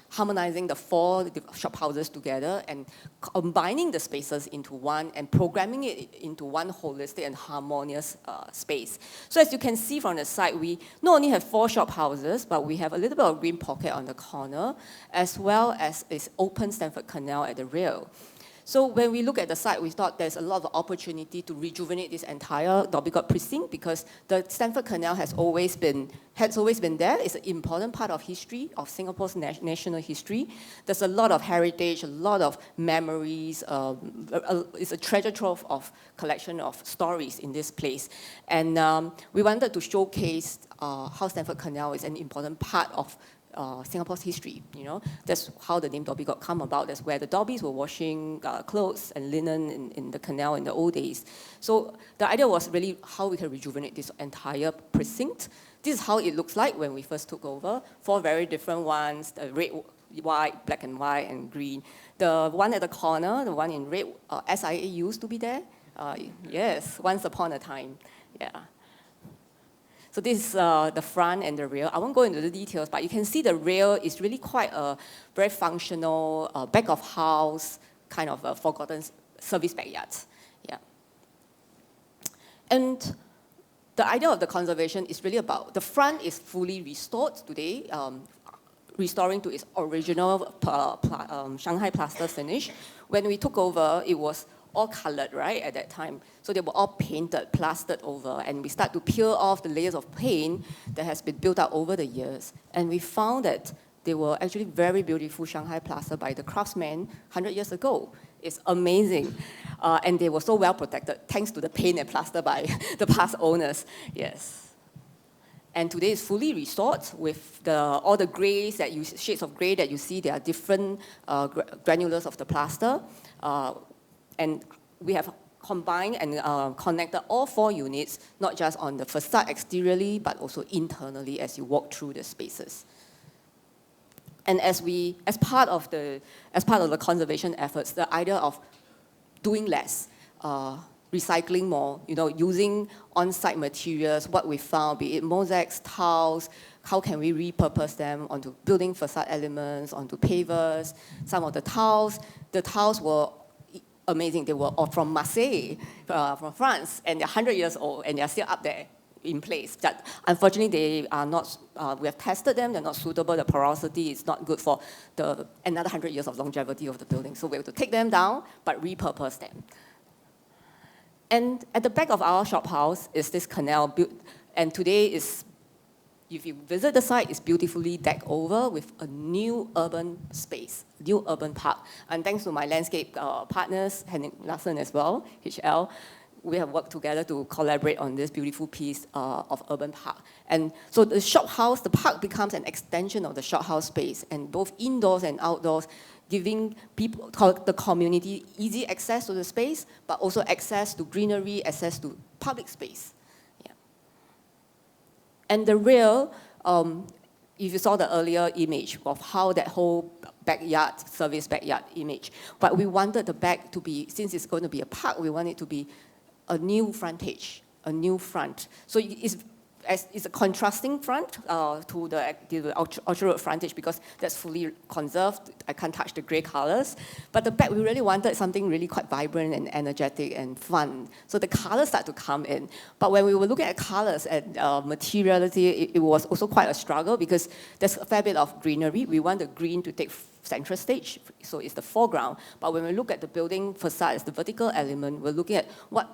harmonizing the 4 shop houses together and combining the spaces into one and programming it into one holistic and harmonious space. So as you can see from the side, we not only have 4 shop houses, but we have a little bit of green pocket on the corner, as well as this open Stamford Canal at the rear. So when we look at the site, we thought there's a lot of opportunity to rejuvenate this entire Dhoby Ghaut precinct because the Stamford Canal has always been there. It's an important part of history, of Singapore's national history. There's a lot of heritage, a lot of memories. It's a treasure trove of collection of stories in this place. And we wanted to showcase how Stamford Canal is an important part of Singapore's history, That's how the name Dhoby Ghaut come about. That's where the Dhobbies were washing clothes and linen in the canal in the old days. So the idea was really how we can rejuvenate this entire precinct. This is how it looks like when we first took over. 4 very different ones, the red, white, black and white, and green. The one at the corner, the one in red, SIA used to be there. Yes, once upon a time, yeah. So this is the front and the rear. I won't go into the details, but you can see the rear is really quite a very functional back of house kind of a forgotten service backyard. Yeah. And the idea of the conservation is really about the front is fully restored today, restoring to its original Shanghai plaster finish. When we took over, it was all colored, right, at that time. So they were all painted, plastered over, and we start to peel off the layers of paint that has been built up over the years. And we found that they were actually very beautiful Shanghai plaster by the craftsmen 100 years ago. It's amazing. And they were so well protected, thanks to the paint and plaster by the past owners, yes. And today it's fully restored with all the grays shades of gray that you see. There are different granulars of the plaster. And we have combined and connected all 4 units, not just on the facade exteriorly, but also internally as you walk through the spaces. And as part of the conservation efforts, the idea of doing less, recycling more, using on-site materials, what we found, be it mosaics, tiles, how can we repurpose them onto building facade elements, onto pavers. Some of the tiles were amazing. They were all from Marseille, from France, and they're 100 years old, and they're still up there in place. That unfortunately, they are not, we have tested them, they're not suitable, the porosity is not good for another 100 years of longevity of the building. So we have to take them down, but repurpose them. And at the back of our shop house is this canal built, and today is, if you visit the site, it's beautifully decked over with a new urban space, new urban park. And thanks to my landscape partners, Henning Larsen as well, HL, we have worked together to collaborate on this beautiful piece of urban park. And so the shop house, the park becomes an extension of the shop house space, and both indoors and outdoors, giving people, the community, easy access to the space, but also access to greenery, access to public space. Yeah. And the real, if you saw the earlier image of how that whole backyard, service backyard image, but we wanted the back to be, since it's going to be a park, we want it to be a new frontage, a new front. So it's a contrasting front to the Orchard Road frontage because that's fully conserved. I can't touch the grey colors. But the back, we really wanted something really quite vibrant and energetic and fun. So the colors start to come in. But when we were looking at colors and materiality, it was also quite a struggle because there's a fair bit of greenery. We want the green to take central stage, so it's the foreground. But when we look at the building facade as the vertical element, we're looking at what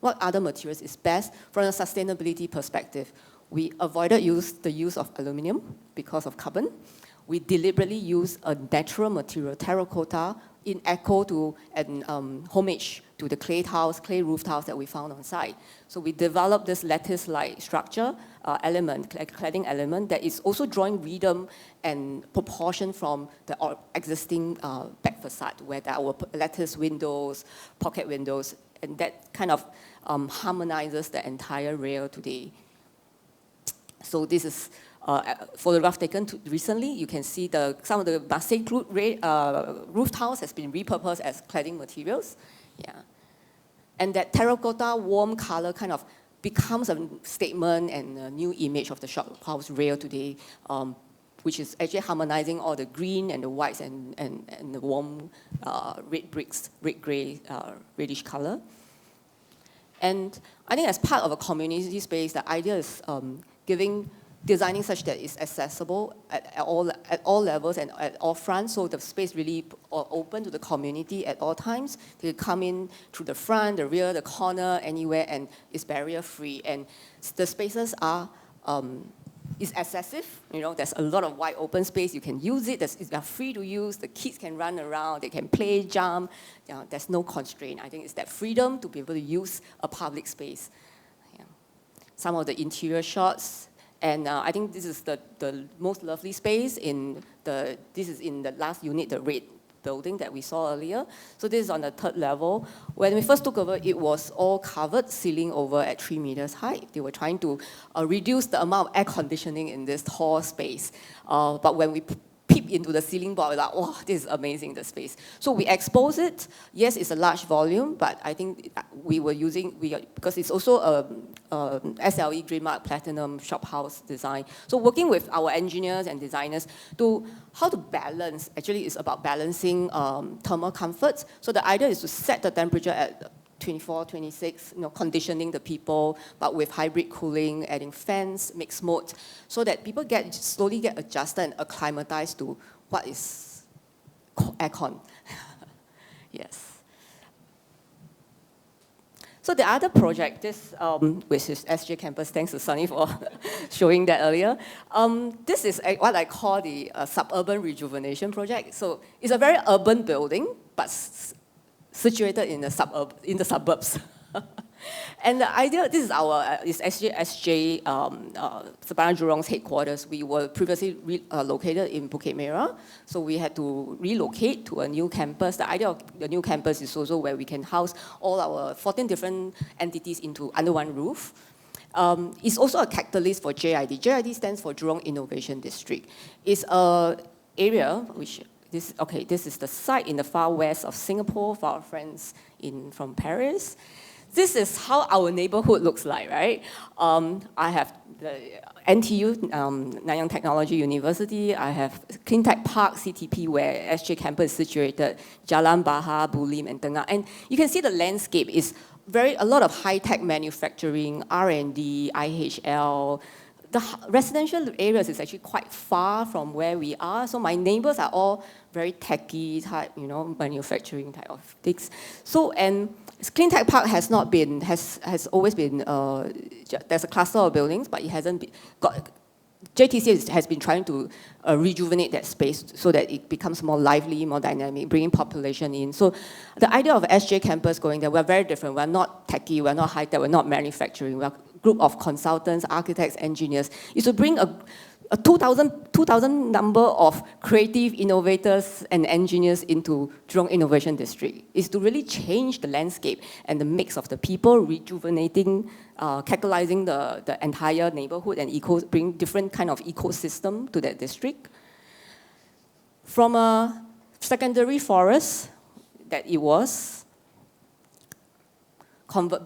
other materials is best from a sustainability perspective. We avoided the use of aluminum because of carbon. We deliberately used a natural material, terracotta, in echo to and homage to the clay roof tiles that we found on site. So we developed this lattice-like structure cladding element that is also drawing rhythm and proportion from the existing back facade, where there are lattice windows, pocket windows, and that kind of harmonizes the entire rail today. So this is a photograph taken recently. You can see some of the Marseille roof tiles has been repurposed as cladding materials. Yeah. And that terracotta warm color kind of becomes a statement and a new image of the shop house rail today, which is actually harmonizing all the green and the whites and the warm red bricks, red gray, reddish color. And I think as part of a community space, the idea is designing such that it's accessible at all levels and at all fronts, so the space really open to the community at all times. They come in through the front, the rear, the corner, anywhere, and it's barrier-free. And the spaces are is excessive. There's a lot of wide open space. You can use it. They're free to use. The kids can run around. They can play, jump. There's no constraint. I think it's that freedom to be able to use a public space. Yeah. Some of the interior shots. And I think this is the most lovely space this is in the last unit, the red building that we saw earlier. So this is on the 3rd level. When we first took over, it was all covered, ceiling over at 3 meters height. They were trying to reduce the amount of air conditioning in this tall space. But when we peep into the ceiling board, we're like, oh, this is amazing, the space. So we expose it. Yes, it's a large volume, but I think we were because it's also a SLE Green Mark Platinum shop house design. So working with our engineers and designers how to balance, actually it's about balancing thermal comfort. So the idea is to set the temperature at 24, 26, conditioning the people, but with hybrid cooling, adding fans, mixed mode, so that people slowly get adjusted and acclimatized to what is aircon. Yes. So the other project, which is SJ Campus, thanks to Sunny for showing that earlier. This is what I call the suburban rejuvenation project. So it's a very urban building, but situated in the suburbs. And the idea, this is our, is SJ Sabana Jurong's headquarters. We were previously located in Bukit Merah, so we had to relocate to a new campus. The idea of the new campus is also where we can house all our 14 different entities under one roof. It's also a catalyst for JID. JID stands for Jurong Innovation District. It's an area which, this is the site in the far west of Singapore for our friends from Paris. This is how our neighborhood looks like, right? I have the NTU, Nanyang Technology University. I have Cleantech Park, CTP, where SJ campus is situated, Jalan Bahar, Bulim, and Tengah. And you can see the landscape is a lot of high-tech manufacturing, R&D, IHL. The residential areas is actually quite far from where we are. So my neighbors are all very techy type, manufacturing type of things. So, and Cleantech Park has always been, there's a cluster of buildings, but it hasn't got, JTC has been trying to rejuvenate that space so that it becomes more lively, more dynamic, bringing population in. So the idea of SJ campus going there, we're very different. We're not techy, we're not high-tech, we're not manufacturing. We're a group of consultants, architects, engineers. Is to bring a 2,000 number of creative innovators and engineers into Jurong Innovation District. Is to really change the landscape and the mix of the people, rejuvenating, catalyzing the entire neighborhood and bring different kind of ecosystem to that district. From a secondary forest that it was,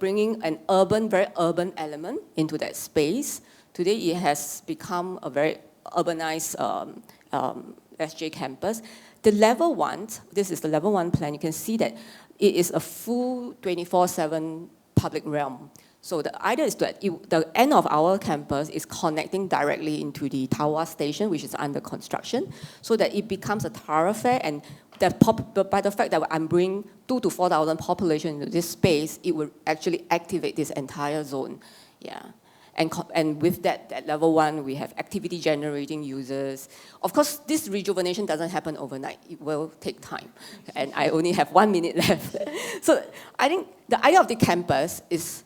bringing an very urban element into that space. Today, it has become a very urbanized SJ campus. The level 1, this is the level 1 plan. You can see that it is a full 24/7 public realm. So the idea is that the end of our campus is connecting directly into the Tawa station, which is under construction, so that it becomes a thoroughfare. And by the fact that I'm bringing 2,000 to 4,000 population into this space, it will actually activate this entire zone. Yeah. And with that level 1, we have activity generating users. Of course, this rejuvenation doesn't happen overnight. It will take time. And I only have 1 minute left. So I think the idea of the campus is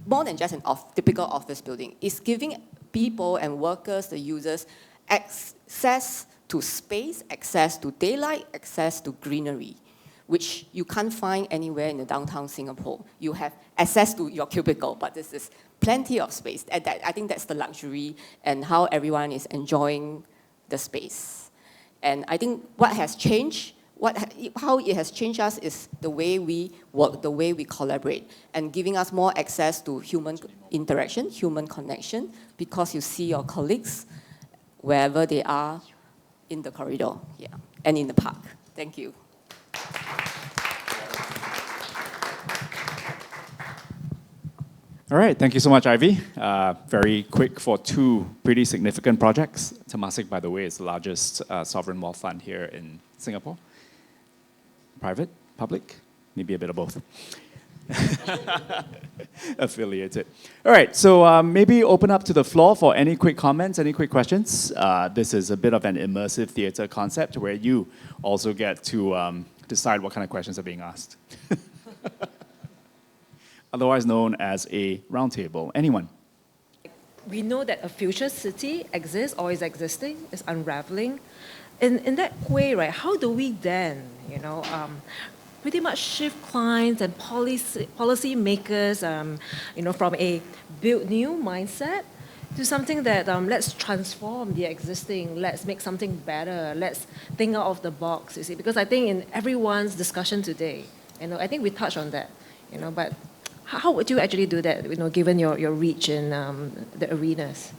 more than just an typical office building. It's giving people and workers, the users, access to space, access to daylight, access to greenery, which you can't find anywhere in the downtown Singapore. You have access to your cubicle, but this is plenty of space. And I think that's the luxury and how everyone is enjoying the space. And I think what has changed, how it has changed us is the way we work, the way we collaborate, and giving us more access to human interaction, human connection, because you see your colleagues wherever they are in the corridor, and in the park. Thank you. All right, thank you so much, Ivy. Very quick for 2 pretty significant projects. Temasek, by the way, is the largest sovereign wealth fund here in Singapore. Private, public, maybe a bit of both. Affiliated. All right, so maybe open up to the floor for any quick comments, any quick questions. This is a bit of an immersive theater concept where you also get to decide what kind of questions are being asked. Otherwise known as a roundtable. Anyone? We know that a future city exists or is existing, is unraveling. In that way, right, how do we then, pretty much shift clients and policy makers, from a build new mindset to something that let's transform the existing, let's make something better, let's think out of the box, you see? Because I think in everyone's discussion today, I think we touched on that, but how would you actually do that, given your reach in the arenas?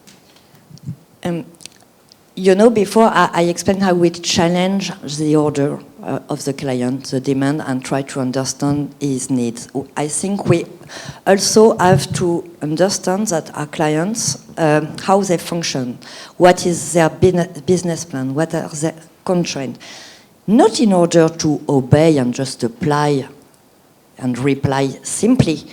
Before I explained how we challenge the order of the client, the demand, and try to understand his needs. I think we also have to understand that our clients, how they function, what is their business plan, what are their constraints. Not in order to obey and just apply and reply simply,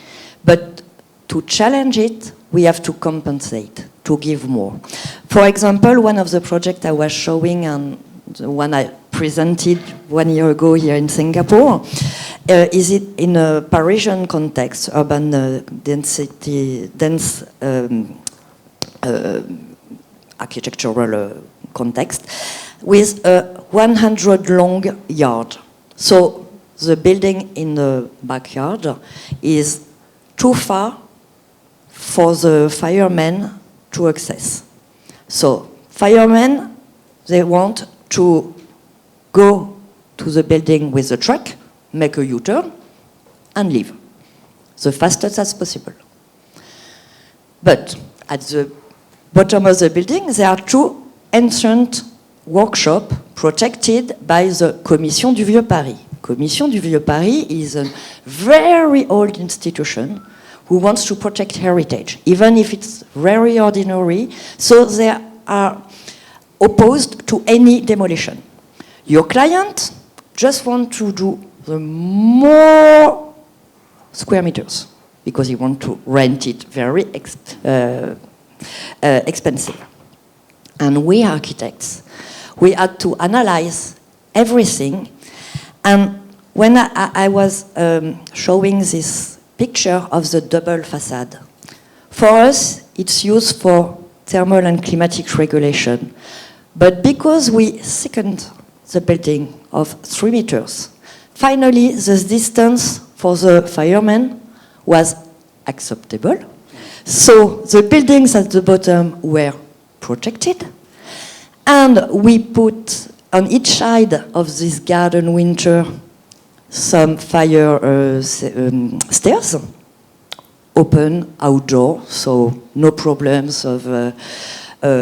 but to challenge it, we have to compensate, to give more. For example, one of the projects I was showing and the one I presented 1 year ago here in Singapore is it in a Parisian context, urban dense architectural context, with a 100 long yard. So the building in the backyard is too far for the firemen to access. So firemen, they want to go to the building with the truck, make a U-turn, and leave, the fastest as possible. But at the bottom of the building, there are two ancient workshops protected by the Commission du Vieux Paris. Commission du Vieux Paris is a very old institution who wants to protect heritage, even if it's very ordinary, so they are opposed to any demolition. Your client just wants to do the more square meters because he wants to rent it very expensive. And we architects, we had to analyze everything. And when I was showing this picture of the double facade, for us it's used for thermal and climatic regulation. But because we thickened the building of 3 meters, finally the distance for the firemen was acceptable. So the buildings at the bottom were protected. And we put on each side of this garden winter some fire stairs, open outdoor, so no problems of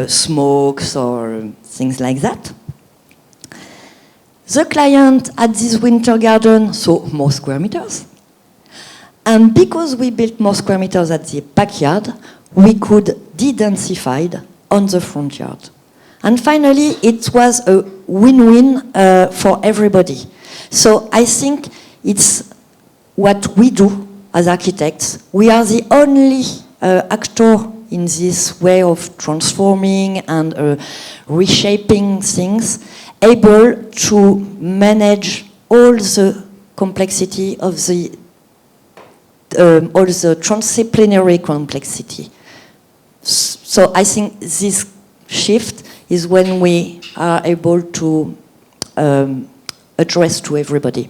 smokes or things like that. The client had this winter garden, so more square meters. And because we built more square meters at the backyard, we could de-densify on the front yard. And finally, it was a win-win for everybody. So I think it's what we do as architects. We are the only actor in this way of transforming and reshaping things, able to manage all the complexity of the all the transdisciplinary complexity. So I think this shift is when we are able to address to everybody.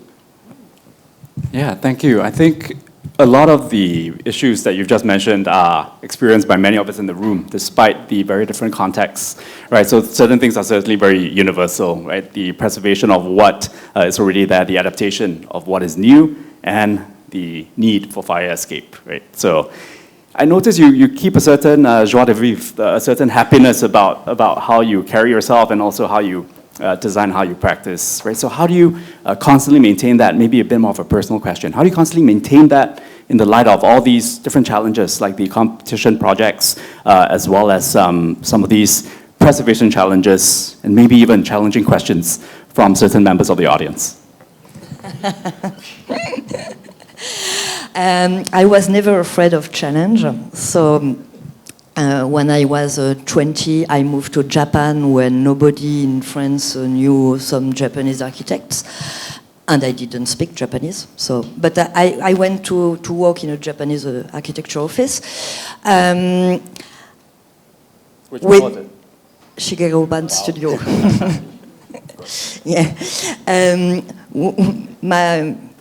Yeah, thank you. I think a lot of the issues that you've just mentioned are experienced by many of us in the room, despite the very different contexts, right? So certain things are certainly very universal, right? The preservation of what is already there, the adaptation of what is new, and the need for fire escape, right? So I notice you keep a certain joie de vivre, a certain happiness about how you carry yourself and also how you design, how you practice, right? So how do you constantly maintain that? Maybe a bit more of a personal question. How do you constantly maintain that in the light of all these different challenges, like the competition projects, as well as some of these preservation challenges, and maybe even challenging questions from certain members of the audience? I was never afraid of challenge. So when I was 20, I moved to Japan when nobody in France knew some Japanese architects. And I didn't speak Japanese. So, but I went to work in a Japanese architecture office. Which one was it? Shigeru Studio. Yeah.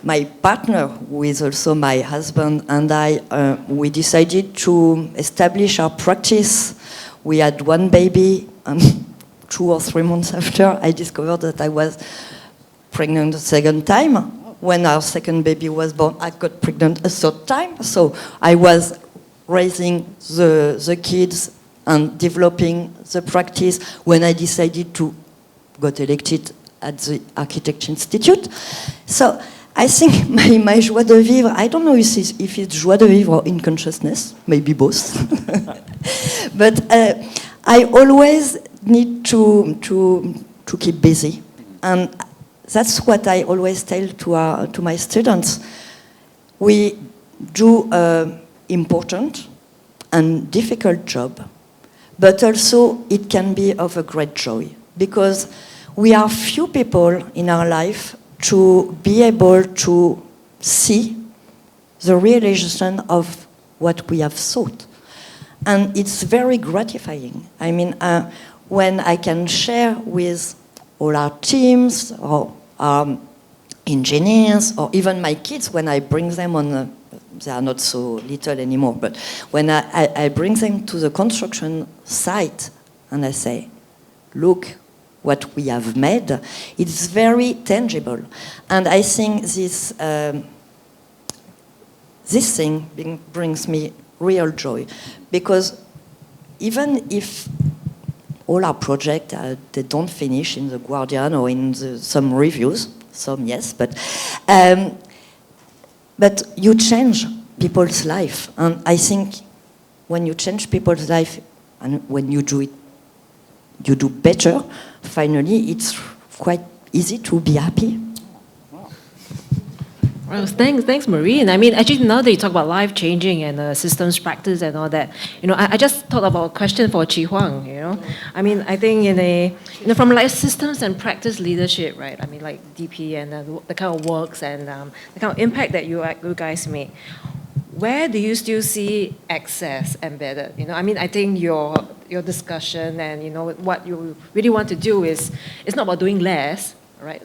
My partner, who is also my husband, and I, we decided to establish our practice. We had one baby, and 2 or 3 months after, I discovered that I was pregnant a second time. When our second baby was born, I got pregnant a third time. So I was raising the kids and developing the practice when I decided to get elected at the Architecture Institute. So I think my joie de vivre, I don't know if it's joie de vivre or unconsciousness, maybe both. But I always need to keep busy. And that's what I always tell to my students. We do an important and difficult job, but also it can be of a great joy, because we are few people in our life to be able to see the realization of what we have thought. And it's very gratifying. I mean, when I can share with all our teams or engineers or even my kids, when I bring them on, they are not so little anymore, but when I bring them to the construction site and I say, look what we have made, it's very tangible. And I think this thing brings me real joy, because even if all our projects they don't finish in the Guardian or in some reviews, some yes, but you change people's life, and I think when you change people's life and when you do it, you do better. Finally, it's quite easy to be happy. Well, thanks, Marie. I mean, actually, now that you talk about life changing and systems practice and all that, I just thought about a question for Chi Huang. I mean, I think from like systems and practice leadership, right? I mean, like DP and the kind of works and the kind of impact that you guys make. Where do you still see access embedded? I mean, I think your discussion and what you really want to do is, it's not about doing less, right?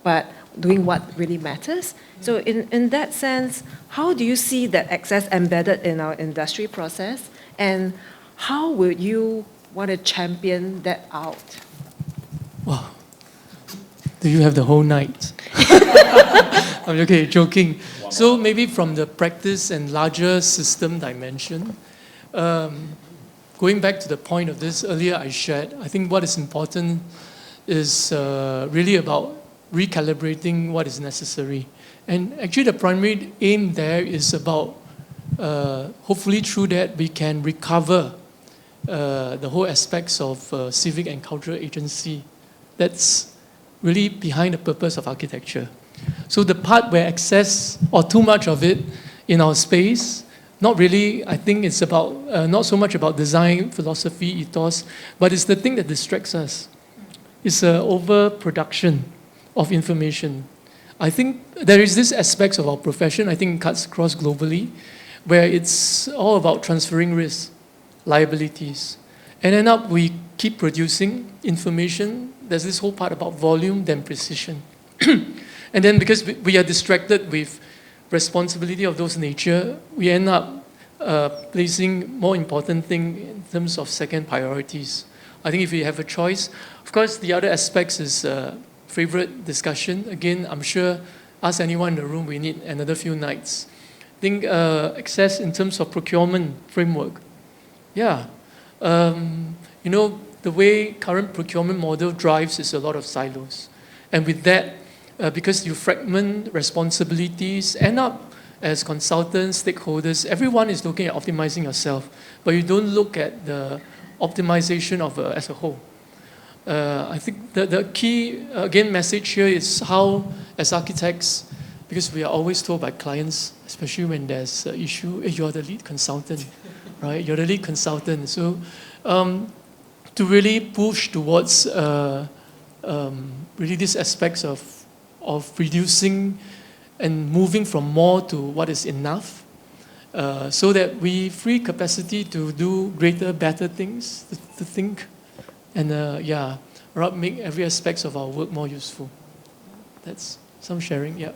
But doing what really matters. So in that sense, how do you see that access embedded in our industry process, and how would you want to champion that out? Wow. Do you have the whole night? I'm okay, joking. So maybe from the practice and larger system dimension, going back to the point of this earlier I shared, I think what is important is really about recalibrating what is necessary. And actually the primary aim there is about, hopefully through that we can recover the whole aspects of civic and cultural agency that's really behind the purpose of architecture. So the part where excess or too much of it in our space, not really, I think it's about, not so much about design, philosophy, ethos, but it's the thing that distracts us. It's overproduction of information. I think there is this aspect of our profession, I think it cuts across globally, where it's all about transferring risks, liabilities. And end up we keep producing information. There's this whole part about volume, then precision. And then because we are distracted with responsibility of those nature, we end up placing more important thing in terms of second priorities. I think if we have a choice, of course the other aspects is favorite discussion. Again, I'm sure, ask anyone in the room, we need another few nights. I think access in terms of procurement framework. Yeah, the way current procurement model drives is a lot of silos. And with that, because you fragment responsibilities, end up as consultants, stakeholders, everyone is looking at optimizing yourself, but you don't look at the optimization of as a whole. I think the key, again, message here is how, as architects, because we are always told by clients, especially when there's an issue, hey, you're the lead consultant, right? You're the lead consultant. So to really push towards really these aspects of reducing and moving from more to what is enough, so that we free capacity to do greater, better things, to think, and make every aspect of our work more useful. That's some sharing, yeah.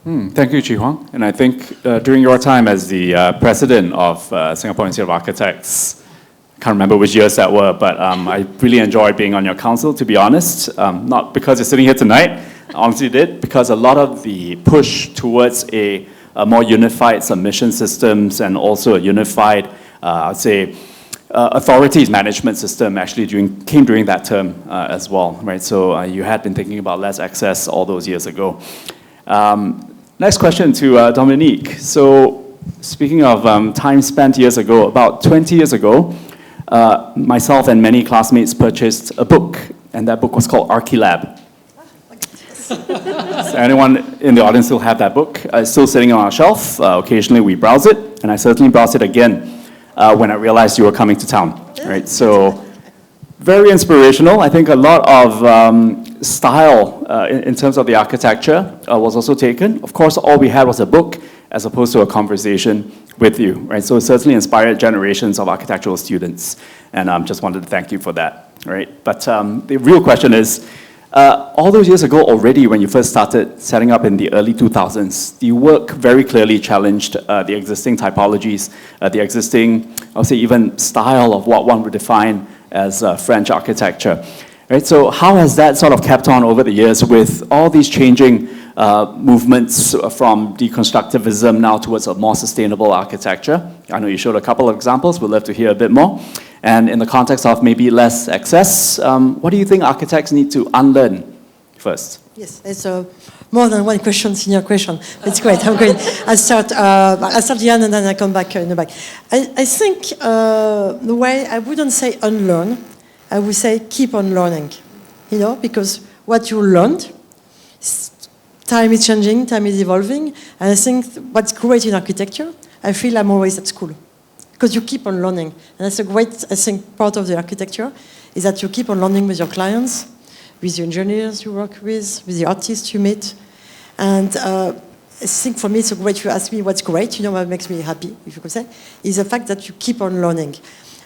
Thank you, Chi Huang. And I think during your time as the president of Singapore Institute of Architects, I can't remember which years that were, but I really enjoyed being on your council, to be honest. Not because you're sitting here tonight, I honestly did, because a lot of the push towards a more unified submission systems and also a unified, I'd say, authorities management system actually came during that term as well, right? So you had been thinking about less access all those years ago. Next question to Dominique. So speaking of time spent years ago, about 20 years ago, myself and many classmates purchased a book, and that book was called Archilab. So anyone in the audience still have that book? It's still sitting on our shelf. Occasionally we browse it, and I certainly browsed it again when I realized you were coming to town, right? So Very inspirational. I think a lot of style in terms of the architecture was also taken. Of course, all we had was a book as opposed to a conversation with you, right? So it certainly inspired generations of architectural students, and just wanted to thank you for that, right? But the real question is, all those years ago already, when you first started setting up in the early 2000s, the work very clearly challenged the existing typologies, the existing, I'll say even style of what one would define as French architecture. Right? So how has that sort of kept on over the years with all these changing movements from deconstructivism now towards a more sustainable architecture? I know you showed a couple of examples, we'd love to hear a bit more. And in the context of maybe less excess, what do you think architects need to unlearn first? Yes, it's more than one question, senior question. It's great. I'm going. I'll start the end and then I come back in the back. I think the way I wouldn't say unlearn, I would say keep on learning. You know, because what you learned, time is changing, time is evolving, and I think what's great in architecture, I feel I'm always at school. Because you keep on learning. And that's a great, I think, part of the architecture, is that you keep on learning with your clients, with the engineers you work with the artists you meet. And I think for me, it's a great, you ask me what's great, you know what makes me happy, if you could say, is the fact that you keep on learning.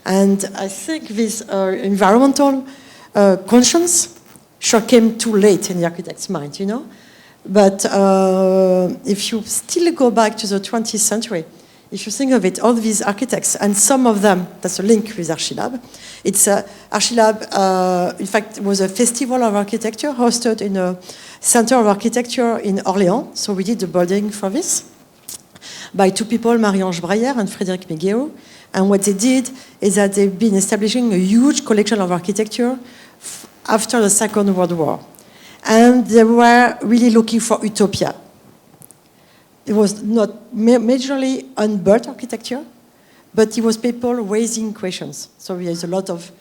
And I think this environmental conscience sure came too late in the architect's mind, you know? But if you still go back to the 20th century, if you think of it, all these architects, and some of them, that's a link with Archilab. It's Archilab, in fact, was a festival of architecture hosted in a center of architecture in Orléans. So we did the building for this by two people, Marie-Ange Breyer and Frédéric Miguel. And what they did is that they've been establishing a huge collection of architecture after the Second World War. And they were really looking for utopia. It was not majorly unbuilt architecture, but it was people raising questions. So there's a lot of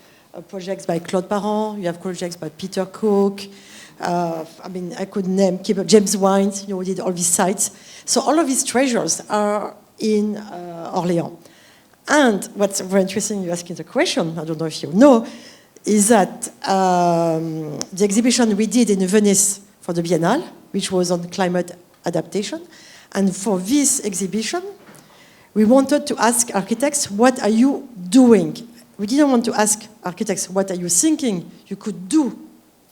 projects by Claude Parent, you have projects by Peter Cook, I mean, I could name James Wines, you know, did all these sites. So all of these treasures are in Orléans. And what's very interesting, you're asking the question, I don't know if you know, is that the exhibition we did in Venice for the Biennale, which was on climate adaptation, and for this exhibition, we wanted to ask architects, what are you doing? We didn't want to ask architects, what are you thinking you could do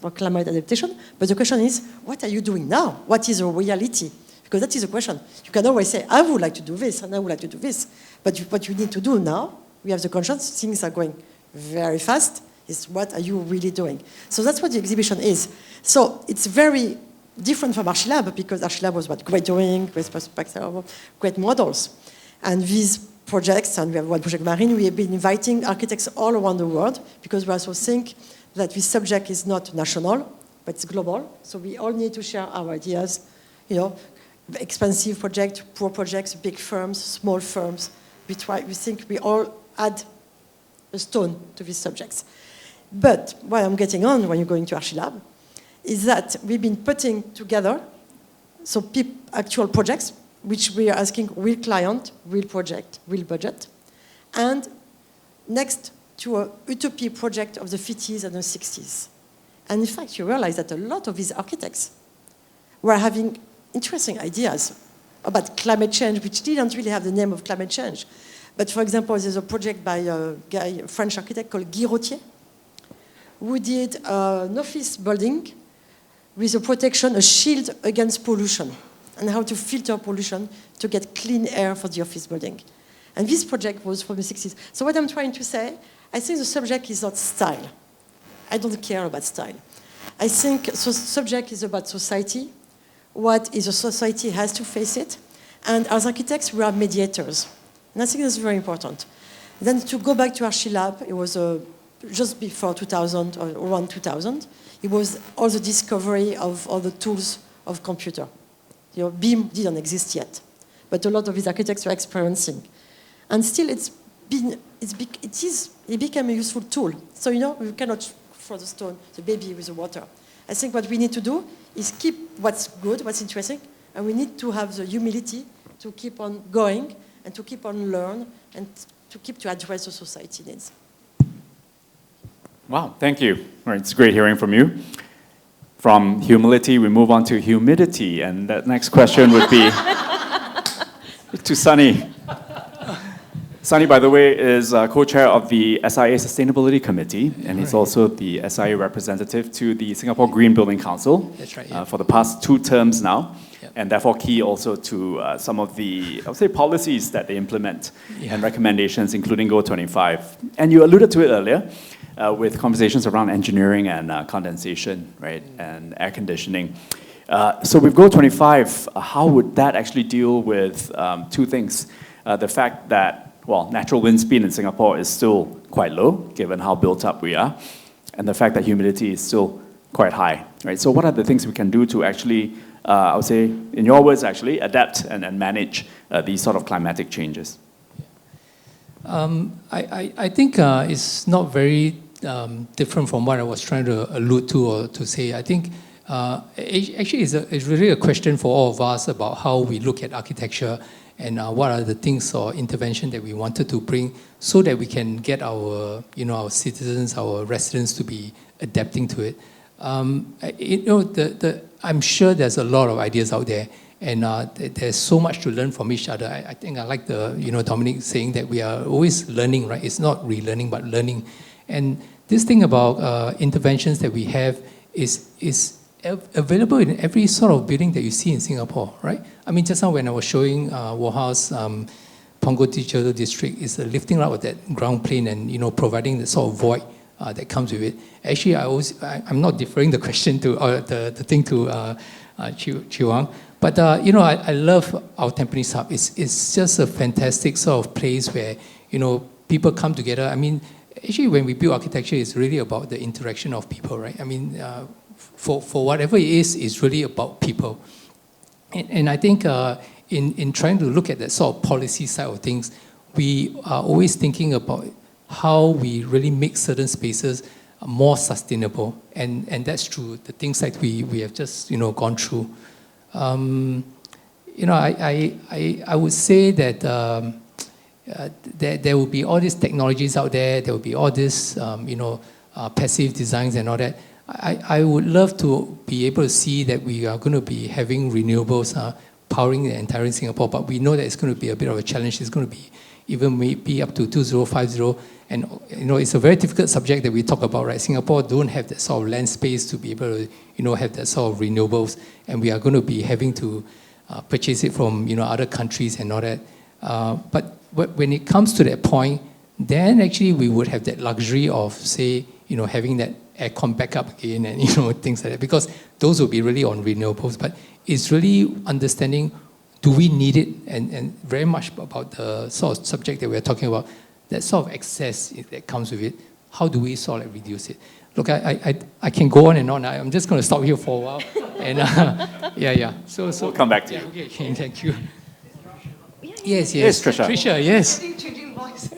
for climate adaptation? But the question is, what are you doing now? What is a reality? Because that is the question. You can always say, I would like to do this, and I would like to do this. But what you need to do now, we have the conscience, things are going very fast, is what are you really doing? So that's what the exhibition is. So it's very different from Archilab, because Archilab was about great drawing, great perspective, great models. And these projects, and we have one project Marine, we have been inviting architects all around the world, because we also think that this subject is not national, but it's global. So we all need to share our ideas, you know, expensive projects, poor projects, big firms, small firms. We think we all add a stone to these subjects. But what I'm getting on when you're going to Archilab is that we've been putting together so actual projects, which we are asking real client, real project, real budget, and next to a utopia project of the 50s and the 60s. And in fact, you realize that a lot of these architects were having interesting ideas about climate change, which didn't really have the name of climate change. But for example, there's a project by a French architect called Guy Rottier, who did an office building with a protection, a shield against pollution, and how to filter pollution to get clean air for the office building. And this project was from the 60s. So what I'm trying to say, I think the subject is not style. I don't care about style. I think the subject is about society, what is a society has to face it, and as architects, we are mediators. And I think that's very important. Then to go back to Archilab, it was just before 2000, or around 2000, it was all the discovery of all the tools of computer. You know, BIM didn't exist yet, but a lot of these architects were experiencing. And still it became a useful tool. So, you know, we cannot throw the stone, the baby with the water. I think what we need to do is keep what's good, what's interesting, and we need to have the humility to keep on going and to keep on learn and to keep to address the society needs. Wow, thank you. All right, it's great hearing from you. From humility, we move on to humidity, and that next question would be to Sunny. Sunny, by the way, is co-chair of the SIA Sustainability Committee, and he's also the SIA representative to the Singapore Green Building Council. That's right, yeah. For the past 2 terms now, Yep. and therefore key also to some of the, I would say, policies that they implement and recommendations, including Go25. And you alluded to it earlier with conversations around engineering and condensation, right, and air conditioning. So with Go25, how would that actually deal with 2 things? The fact that, well, natural wind speed in Singapore is still quite low, given how built up we are, and the fact that humidity is still quite high, right? So what are the things we can do to actually, I would say, in your words, actually, adapt and manage these sort of climatic changes? I think it's not very different from what I was trying to allude to or to say. I think actually it's really a question for all of us about how we look at architecture and what are the things or intervention that we wanted to bring so that we can get our, our citizens, our residents to be adapting to it. I'm sure there's a lot of ideas out there, and there's so much to learn from each other. I think I like Dominic saying that we are always learning, right? It's not relearning, but learning. And this thing about interventions that we have is available in every sort of building that you see in Singapore, right? I mean, just now when I was showing Woha's Punggol Digital District, is lifting out of that ground plane and providing the sort of void that comes with it. Actually, I'm not deferring the question to the thing to Chi Wang, but I love our Tampines Hub. It's just a fantastic sort of place where people come together. I mean, actually, when we build architecture, it's really about the interaction of people, right? I mean, for whatever it is, it's really about people. And I think in trying to look at that sort of policy side of things, we are always thinking about how we really make certain spaces more sustainable. And that's true, the things that we have just gone through. I would say that there will be all these technologies out there, there will be all these passive designs and all that. I would love to be able to see that we are going to be having renewables powering the entire Singapore, but we know that it's going to be a bit of a challenge. It's going to be even maybe up to 2050, and it's a very difficult subject that we talk about, right? Singapore don't have that sort of land space to be able to have that sort of renewables, and we are going to be having to purchase it from other countries and all that. But when it comes to that point, then actually we would have that luxury of, say, having that aircon backup again and things like that, because those will be really on renewables. But it's really understanding, do we need it, and very much about the sort of subject that we're talking about, that sort of excess that comes with it. How do we sort of reduce it? Look, I can go on and on. I'm just going to stop here for a while. And yeah. So we'll come back to you. Okay, thank you. Yes, Trisha. Trisha, yes. Changing voice.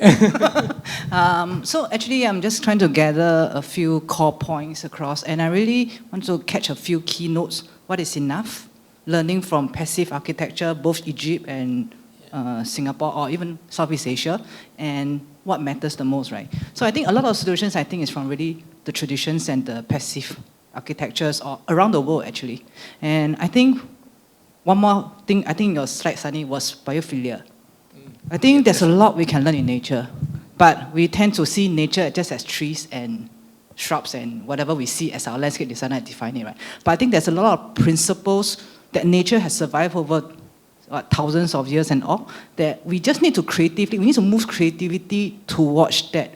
So actually, I'm just trying to gather a few core points across, and I really want to catch a few keynotes. What is enough? Learning from passive architecture, both Egypt and Singapore, or even Southeast Asia, and what matters the most, right? So I think a lot of solutions, I think, is from really the traditions and the passive architectures or around the world, actually. And I think one more thing, I think your slide, Sunny, was biophilia. I think there's a lot we can learn in nature, but we tend to see nature just as trees and shrubs and whatever we see as our landscape designer define it, right? But I think there's a lot of principles that nature has survived over thousands of years and all, that we just need to we need to move creativity towards that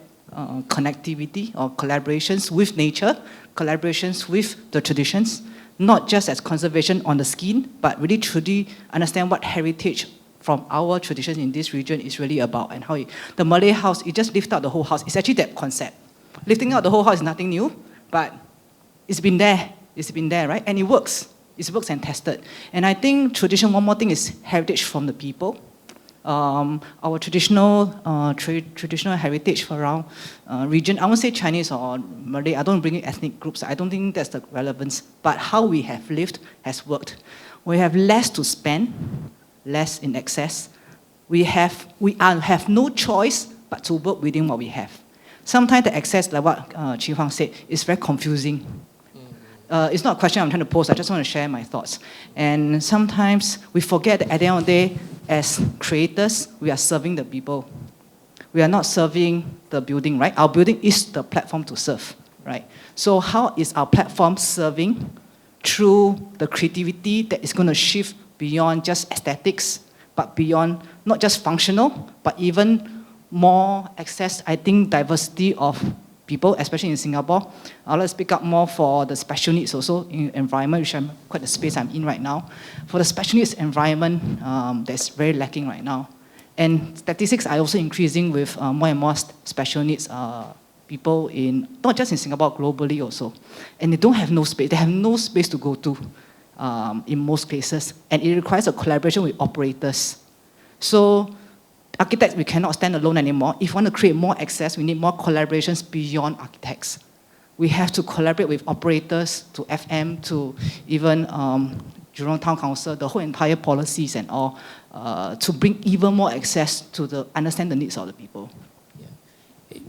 connectivity or collaborations with nature, collaborations with the traditions, not just as conservation on the skin, but really truly understand what heritage from our traditions in this region is really about, and how the Malay house, you just lift out the whole house. It's actually that concept. Lifting out the whole house is nothing new, but it's been there, right? And it works. It works and tested. And I think tradition, one more thing, is heritage from the people. Our traditional heritage around region, I won't say Chinese or Malay, I don't bring in ethnic groups, I don't think that's the relevance, but how we have lived has worked. We have less to spend, less in excess. We have no choice but to work within what we have. sometimes the access, like what Chi Huang said, is very confusing. It's not a question I'm trying to pose, I just want to share my thoughts. And sometimes we forget that at the end of the day, as creators, we are serving the people. We are not serving the building, right? Our building is the platform to serve, right? So how is our platform serving through the creativity that is going to shift beyond just aesthetics, but beyond not just functional, but even more access, I think, diversity of people, especially in Singapore. Let's speak up more for the special needs also in environment, which I'm quite the space I'm in right now. For the special needs environment, that's very lacking right now. And statistics are also increasing with more and more special needs people in, not just in Singapore, globally also. And they don't have no space, they have no space to go to in most cases. And it requires a collaboration with operators. So architects, we cannot stand alone anymore. If we want to create more access, we need more collaborations beyond architects. We have to collaborate with operators, to FM, to even Jurong Town Council, the whole entire policies and all, to bring even more access to understand the needs of the people. Yeah.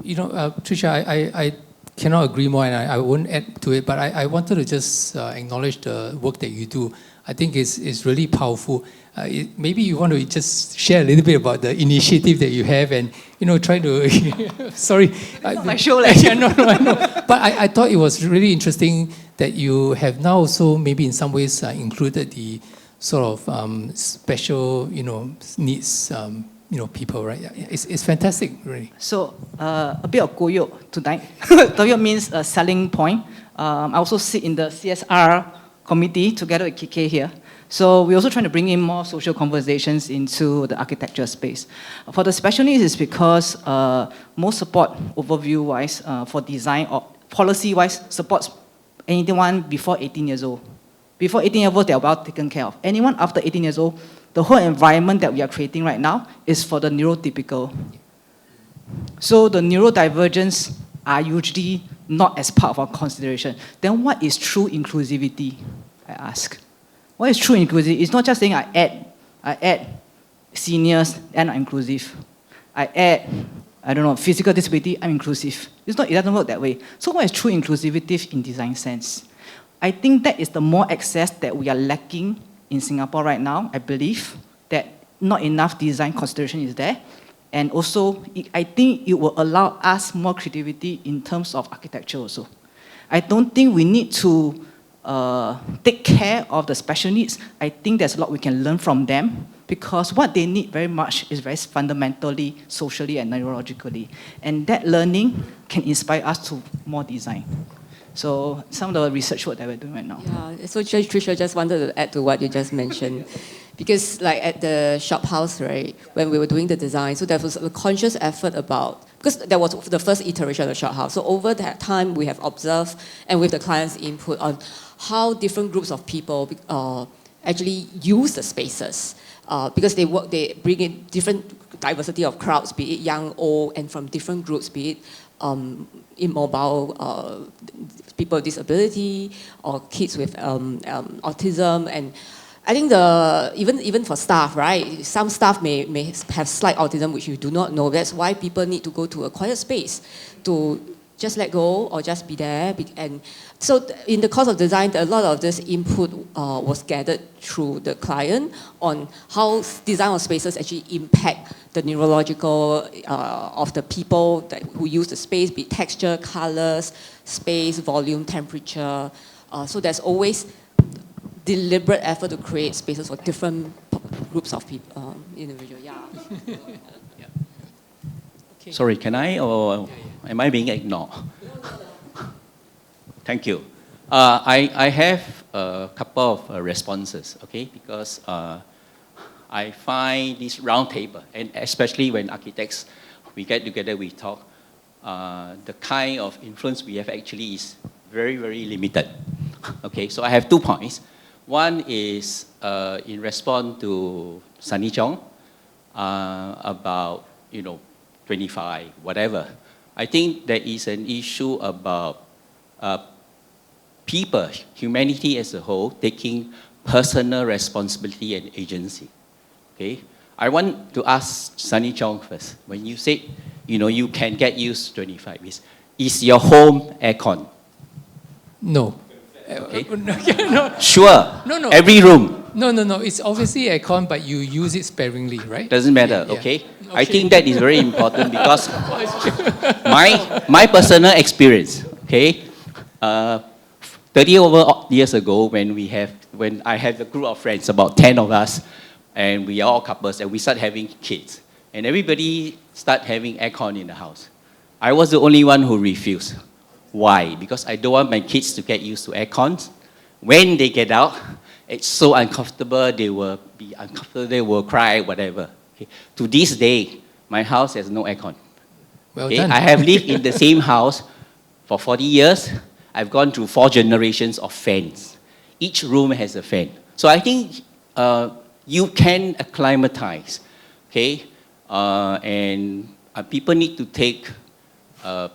You know, Tricia, I cannot agree more, and I won't add to it, but I wanted to just acknowledge the work that you do. I think it's really powerful. Maybe you want to just share a little bit about the initiative that you have, and try to. Sorry, not my show, like. Yeah, no, I know. But I thought it was really interesting that you have now also maybe in some ways included the sort of special needs people, right? It's fantastic, really. So a bit of goyo tonight. Goyo means a selling point. I also sit in the CSR committee together with KK here. So we're also trying to bring in more social conversations into the architecture space. For the special needs, it's because most support overview-wise for design or policy-wise supports anyone before 18 years old. Before 18 years old, they are well taken care of. Anyone after 18 years old, the whole environment that we are creating right now is for the neurotypical. So the neurodivergents are usually not as part of our consideration. Then what is true inclusivity, I ask? What is true inclusivity? It's not just saying I add seniors and I'm inclusive. I add, physical disability, I'm inclusive. It doesn't work that way. So what is true inclusivity in design sense? I think that is the more access that we are lacking in Singapore right now. I believe that not enough design consideration is there. And also, I think it will allow us more creativity in terms of architecture also. I don't think we need to take care of the special needs. I think there's a lot we can learn from them because what they need very much is very fundamentally, socially and neurologically. And that learning can inspire us to more design. So some of the research work that we're doing right now. Yeah, so Tricia, just wanted to add to what you just mentioned. Because like at the shop house, right, when we were doing the design, so there was a conscious effort about, because that was the first iteration of the shop house. So over that time, we have observed, and with the client's input on how different groups of people actually use the spaces. Because they bring in different diversity of crowds, be it young, old, and from different groups, be it immobile, people with disability, or kids with autism. And I think even for staff, right? Some staff may have slight autism, which you do not know. That's why people need to go to a quiet space to just let go or just be there. And so in the course of design, a lot of this input was gathered through the client on how design of spaces actually impact the neurological of the people who use the space, be it texture, colors, space, volume, temperature. So there's always deliberate effort to create spaces for different groups of people, individuals. Yeah. Yeah. Okay. Sorry, can I, or am I being ignored? Thank you. I have a couple of responses, okay? Because I find this roundtable, and especially when architects, we get together, we talk, the kind of influence we have actually is very, very limited. Okay, so I have 2 points. One is in response to Sunny Chong about 25, whatever. I think there is an issue about people, humanity as a whole, taking personal responsibility and agency. Okay, I want to ask Sunny Chong first. When you said you can get used to 25. Is your home aircon? No. Okay. No. Sure. No. Every room. No. It's obviously aircon, but you use it sparingly, right? Doesn't matter, Yeah. okay? I think that is very important because my personal experience, okay? 30 over years ago, when I had a group of friends, about 10 of us, and we are all couples, and we start having kids, and everybody start having aircon in the house. I was the only one who refused. Why? Because I don't want my kids to get used to aircons. When they get out, it's so uncomfortable, they will be uncomfortable, they will cry, whatever. Okay? To this day, my house has no aircon. Well Okay? done. I have lived in the same house for 40 years. I've gone through 4 generations of fans. Each room has a fan. So I think you can acclimatize, okay? And people need to take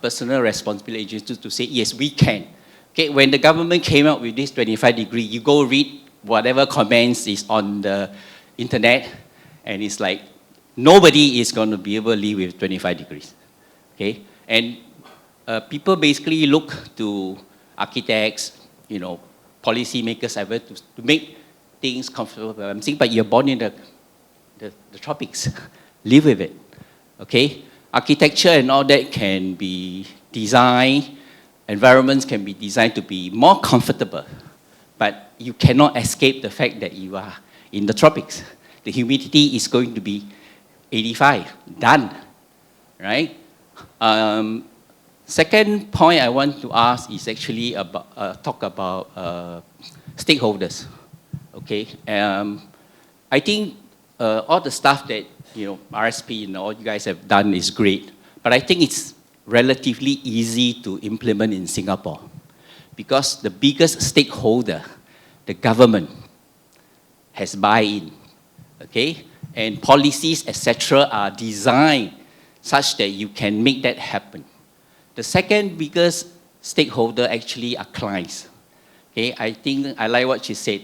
personal responsibility to say, yes, we can. Okay, when the government came out with this 25-degree, you go read whatever comments is on the internet, and it's like, nobody is going to be able to live with 25 degrees, okay? And people basically look to architects, policymakers, to make things comfortable. I'm saying, but you're born in the tropics. Live with it, okay? Architecture and all that can be designed, environments can be designed to be more comfortable, but you cannot escape the fact that you are in the tropics. The humidity is going to be 85, done, right? Second point I want to ask is actually talk about stakeholders, okay? I think all the stuff that RSP and all you guys have done is great, but I think it's relatively easy to implement in Singapore because the biggest stakeholder, the government, has buy-in, okay? And policies, etc., are designed such that you can make that happen. The second biggest stakeholder actually are clients. Okay, I think I like what she said,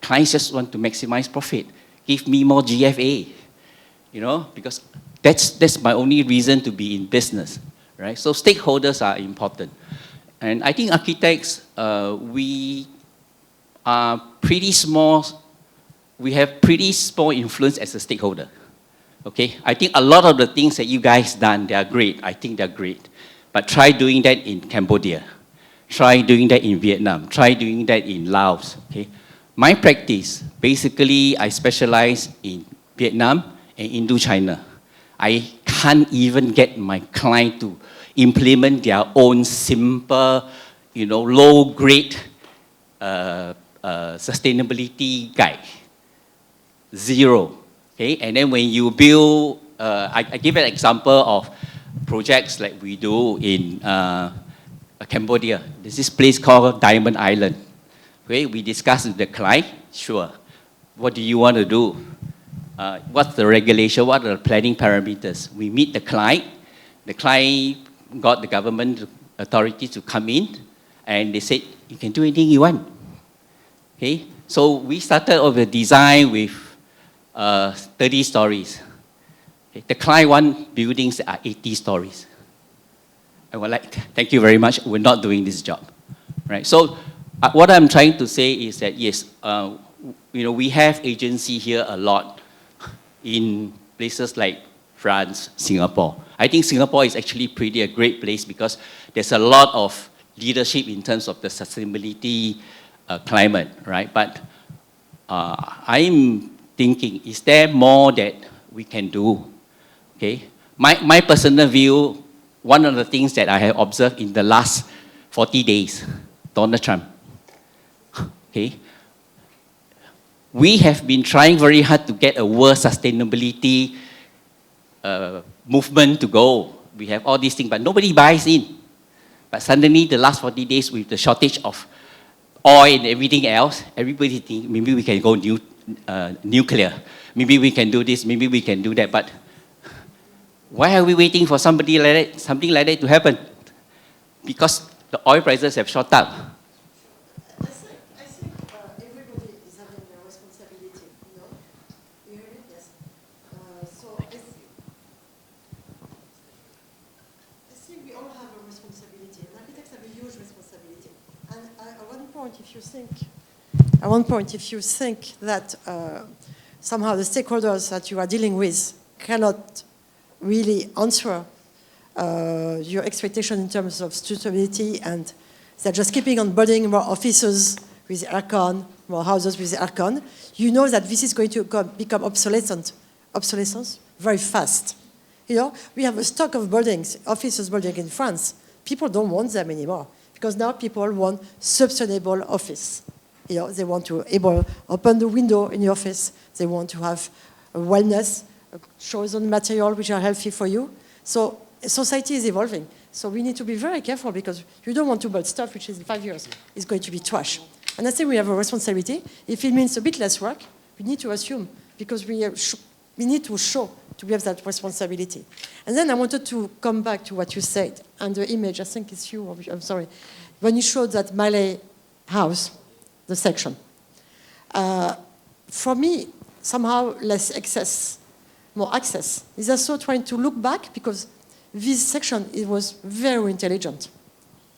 clients just want to maximize profit. Give me more GFA, because that's my only reason to be in business, right? So stakeholders are important. And I think architects, we are pretty small, we have pretty small influence as a stakeholder, okay? I think a lot of the things that you guys done, they are great. I think they're great. But try doing that in Cambodia. Try doing that in Vietnam. Try doing that in Laos, okay? My practice, basically, I specialize in Vietnam and Indochina. I can't even get my client to implement their own simple, low-grade sustainability guide. Zero, okay? And then when you build, I give an example of projects like we do in Cambodia. There's this place called Diamond Island. Okay, we discuss with the client, sure. What do you want to do? What's the regulation? What are the planning parameters? We meet the client. The client got the government authority to come in, and they said, you can do anything you want. Okay, so we started off the design with 30 stories. Okay. The client want buildings that are 80 stories. I was like, thank you very much, we're not doing this job. Right? So what I'm trying to say is that, yes, we have agency here a lot in places like France, Singapore. I think Singapore is actually a great place because there's a lot of leadership in terms of the sustainability climate, right? But I'm thinking, is there more that we can do? Okay, my personal view, one of the things that I have observed in the last 40 days, Donald Trump, okay, we have been trying very hard to get a world sustainability movement to go. We have all these things, but nobody buys in. But suddenly, the last 40 days, with the shortage of oil and everything else, everybody thinks maybe we can go nuclear. Maybe we can do this, maybe we can do that. But why are we waiting for something like that to happen? Because the oil prices have shot up. I think everybody is having a responsibility, You hear it? Yes. So point, if you think that somehow the stakeholders that you are dealing with cannot really answer your expectation in terms of sustainability, and they're just keeping on building more offices with aircon, more houses with aircon, you know that this is going to become obsolescence very fast. You know, we have a stock of buildings, offices building in France. People don't want them anymore because now people want sustainable office. You know, they want to open the window in your office. They want to have a wellness, chosen material which are healthy for you. So society is evolving. So we need to be very careful because you don't want to build stuff which is in 5 years is going to be trash. And I think we have a responsibility. If it means a bit less work, we need to assume because we need to show to have that responsibility. And then I wanted to come back to what you said and the image, I think it's you, I'm sorry, when you showed that Malay house, the section. For me, somehow less access, more access. Is also trying to look back because this section, it was very intelligent.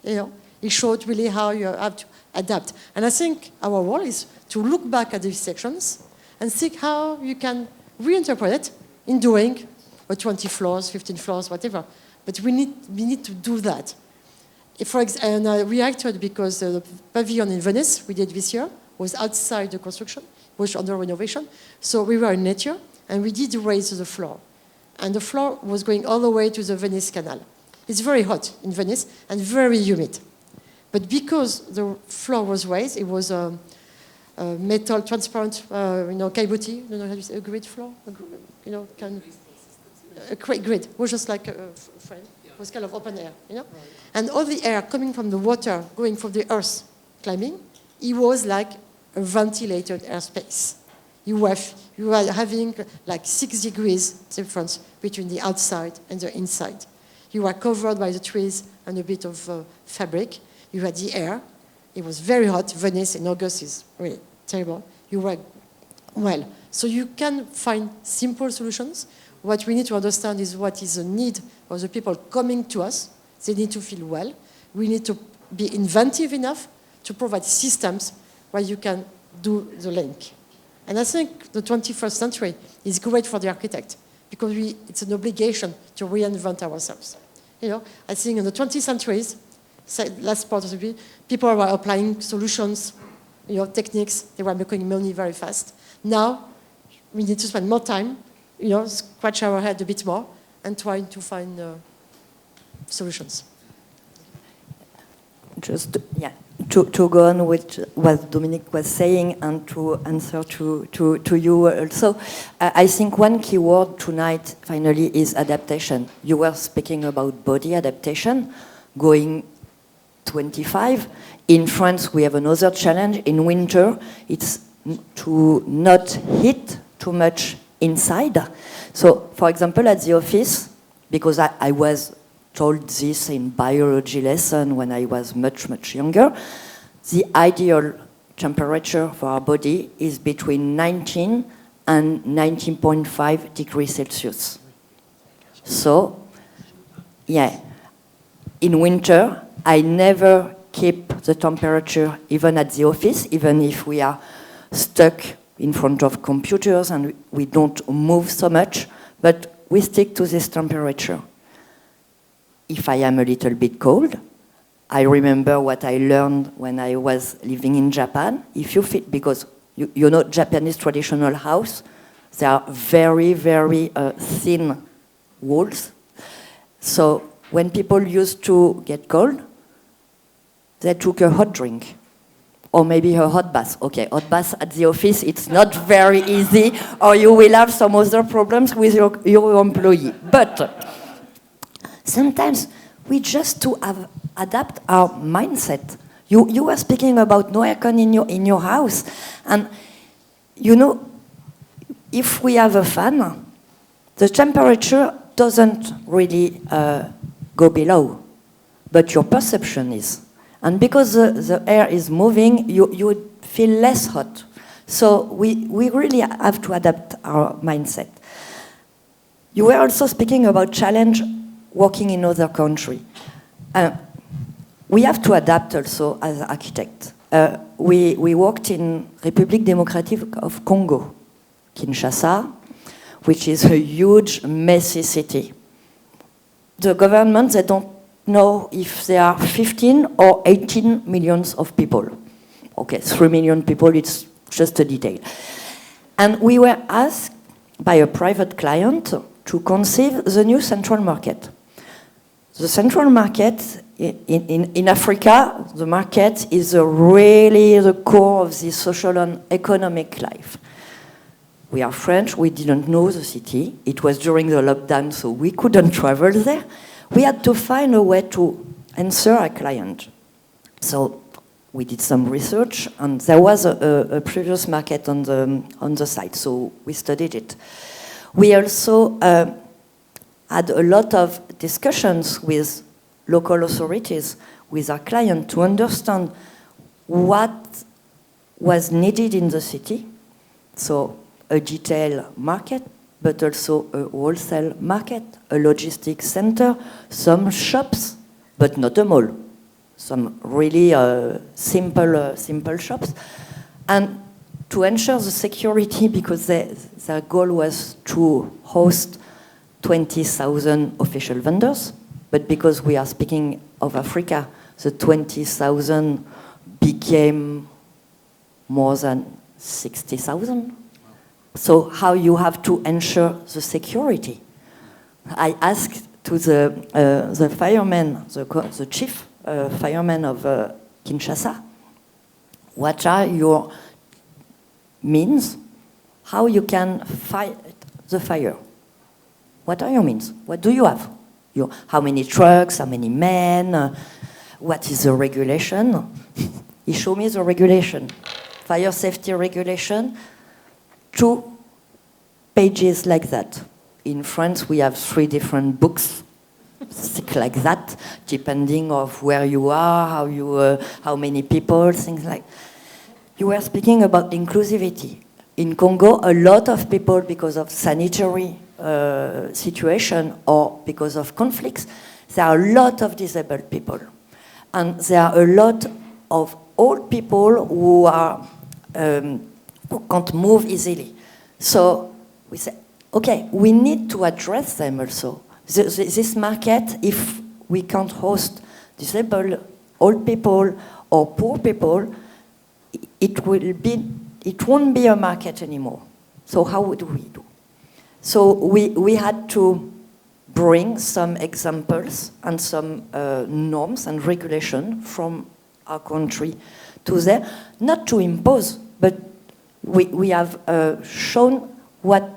You know, it showed really how you have to adapt. And I think our role is to look back at these sections and see how you can reinterpret it in doing 20 floors, 15 floors, whatever. But we need to do that. And I reacted because the pavilion in Venice we did this year was outside the construction, was under renovation. So we were in nature, and we did raise the floor. And the floor was going all the way to the Venice Canal. It's very hot in Venice and very humid. But because the floor was raised, it was a metal transparent, kaibuti, you know how you say, a grid floor, a grid. It was just like a frame. It was kind of open air, you know. Right. And all the air coming from the water, going from the earth, climbing, it was like a ventilated airspace. You were having like 6 degrees difference between the outside and the inside. You were covered by the trees and a bit of fabric. You had the air. It was very hot. Venice in August is really terrible. You were well. So you can find simple solutions. What we need to understand is what is the need of the people coming to us. They need to feel well. We need to be inventive enough to provide systems where you can do the link. And I think the 21st century is great for the architect because it's an obligation to reinvent ourselves. You know, I think in the 20th centuries, last part of the period, people were applying solutions, techniques. They were making money very fast. Now, we need to spend more time, scratch our head a bit more, and trying to find solutions. Just, to go on with what Dominique was saying and to answer to you also, I think one key word tonight, finally, is adaptation. You were speaking about body adaptation, going 25. In France, we have another challenge. In winter, it's to not heat too much inside. So, for example, at the office, because I was told this in biology lesson when I was much, much younger, the ideal temperature for our body is between 19 and 19.5 degrees Celsius. So, in winter, I never keep the temperature even at the office, even if we are stuck in front of computers and we don't move so much, but we stick to this temperature. If I am a little bit cold, I remember what I learned when I was living in Japan. If you fit, because you know Japanese traditional house, they are very, very thin walls. So when people used to get cold, they took a hot drink. Or maybe a hot bath. Okay, hot bath at the office, it's not very easy, or you will have some other problems with your employee. But sometimes we just to adapt our mindset. You were speaking about no aircon in your house, and if we have a fan, the temperature doesn't really go below, but your perception is. And because the air is moving, you feel less hot. So we really have to adapt our mindset. You were also speaking about challenge working in other countries. We have to adapt also as architects. We worked in Republic Democratic of Congo, Kinshasa, which is a huge, messy city. The government, they don't know if there are 15 or 18 millions of people. Okay, 3 million people, it's just a detail. And we were asked by a private client to conceive the new central market. The central market in Africa, the market is really the core of the social and economic life. We are French, we didn't know the city. It was during the lockdown, so we couldn't travel there. We had to find a way to answer our client. So we did some research, and there was a previous market on the site, so we studied it. We also had a lot of discussions with local authorities, with our client, to understand what was needed in the city. So a retail market, but also a wholesale market, a logistics center, some shops, but not a mall. Some really simple shops. And to ensure the security, because their goal was to host 20,000 official vendors, but because we are speaking of Africa, the 20,000 became more than 60,000. So how you have to ensure the security? I asked to the fireman, the chief fireman of Kinshasa, what are your means? How you can fight the fire? What are your means? What do you have? How many trucks? How many men? What is the regulation? He showed me the regulation. Fire safety regulation, 2 pages like that. In France, we have 3 different books, like that, depending of where you are, how many people, things like. You were speaking about inclusivity. In Congo, a lot of people, because of sanitary situation or because of conflicts, there are a lot of disabled people. And there are a lot of old people who can't move easily. So we say, okay, we need to address them also. This market, if we can't host disabled old people or poor people, it won't be a market anymore. So how do we do? So we had to bring some examples and some norms and regulation from our country to there, not to impose, but we have shown what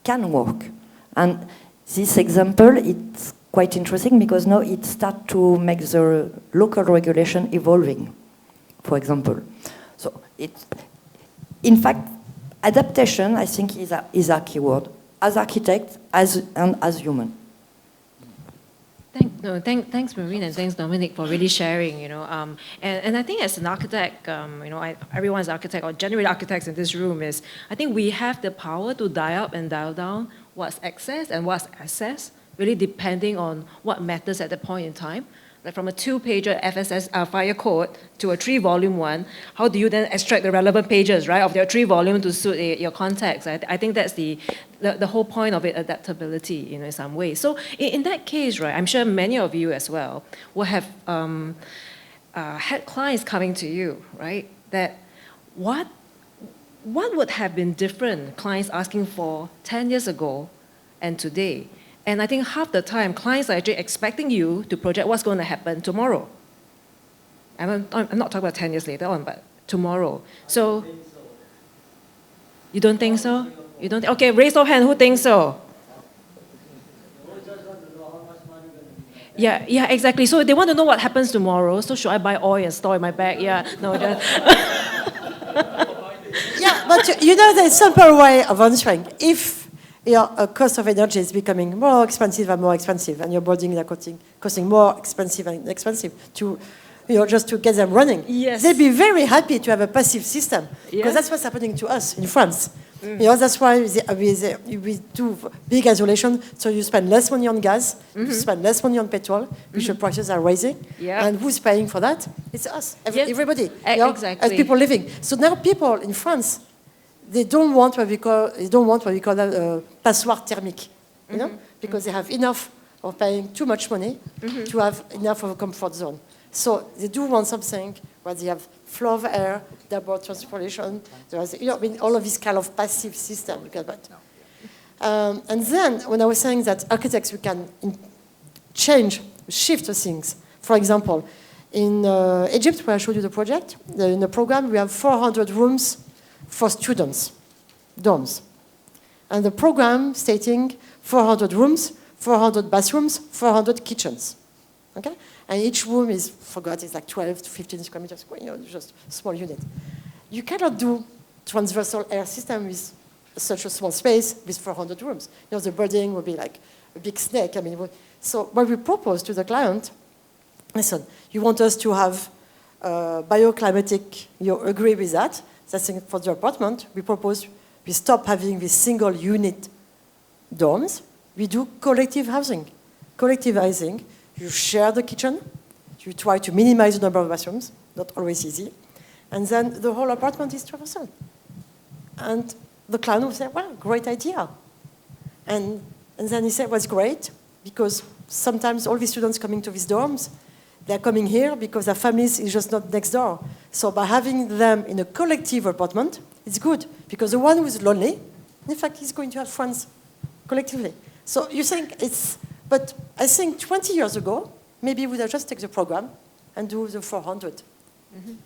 can work. And this example, it's quite interesting because now it starts to make the local regulation evolving, for example. So in fact, adaptation, I think, is our keyword, as architect and as human. Thanks, Maureen, and thanks, Dominic, for really sharing. And I think as an architect, everyone's architect or generally architects in this room I think we have the power to dial up and dial down what's access and what's access, really depending on what matters at the point in time. Like from a 2-pager FSS fire code to a 3-volume one, how do you then extract the relevant pages, right, of your 3-volume to suit your context? I think that's the whole point of it, adaptability, in some way. So in that case, right, I'm sure many of you as well will have had clients coming to you, right, that what would have been different, clients asking for 10 years ago and today? And I think half the time, clients are actually expecting you to project what's going to happen tomorrow. I'm not talking about 10 years later on, but tomorrow. So, you don't think so? You don't? Okay, raise your hand. Who thinks so? Yeah, exactly. So they want to know what happens tomorrow. So should I buy oil and store in my bag? Yeah, no. Just Yeah, but there's a simple way of answering. If your cost of energy is becoming more expensive and more expensive, and your buildings are costing more expensive and expensive to, just to get them running. Yes. They'd be very happy to have a passive system, because that's what's happening to us in France. You know, that's why we do big isolation, so you spend less money on gas, you spend less money on petrol, which the prices are raising. Yeah. And who's paying for that? It's us, Yes. everybody. You know, Exactly. as people living. So now people in France, they don't want what we call passoire thermique, you know, because they have enough of paying too much money to have enough of a comfort zone. So they do want something where they have flow of air, double transpiration, you know, I mean, all of this kind of passive system. Look at that. And then when I was saying that architects, we can shift the things. For example, in Egypt, where I showed you the project, in the program, we have 400 rooms for students, dorms. And the program stating 400 rooms, 400 bathrooms, 400 kitchens. Okay? And each room is, it's like 12 to 15 square meters, you know, just a small unit. You cannot do transversal air system with such a small space with 400 rooms. You know, the building would be like a big snake. I mean, so what we propose to the client, listen, you want us to have bioclimatic, you agree with that. That's for the apartment. We propose we stop having these single unit dorms. We do collective housing. Collective housing, you share the kitchen, you try to minimize the number of bathrooms, not always easy, and then the whole apartment is 2%. And the client will say, well, great idea. And then he said, well, it's great, because sometimes all these students coming to these dorms, they're coming here because their families is just not next door. So by having them in a collective apartment, it's good, because the one who's lonely, in fact, he's going to have friends collectively. So you think but I think 20 years ago, maybe we would have just take the program and do the 400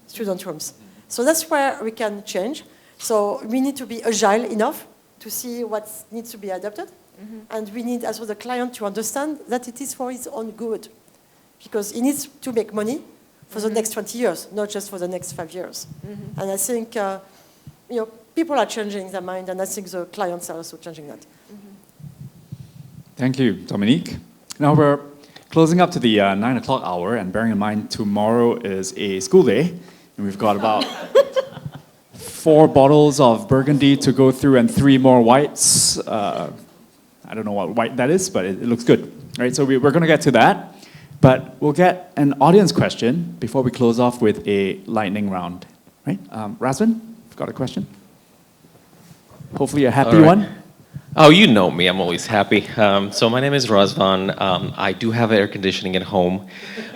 student rooms. So that's where we can change. So we need to be agile enough to see what needs to be adapted. And we need also the client to understand that it is for his own good. Because he needs to make money for the next 20 years, not just for the next 5 years. And I think you know, people are changing their mind, and I think the clients are also changing that. Thank you, Dominique. Now we're closing up to the 9 o'clock hour, and bearing in mind tomorrow is a school day, and we've got about 4 bottles of Burgundy to go through and 3 more whites. I don't know what white that is, but it looks good. Right, so we're going to get to that, but we'll get an audience question before we close off with a lightning round. Right, Razvan, you've got a question? Hopefully a happy one. Oh, you know me, I'm always happy. So my name is Razvan. I do have air conditioning at home,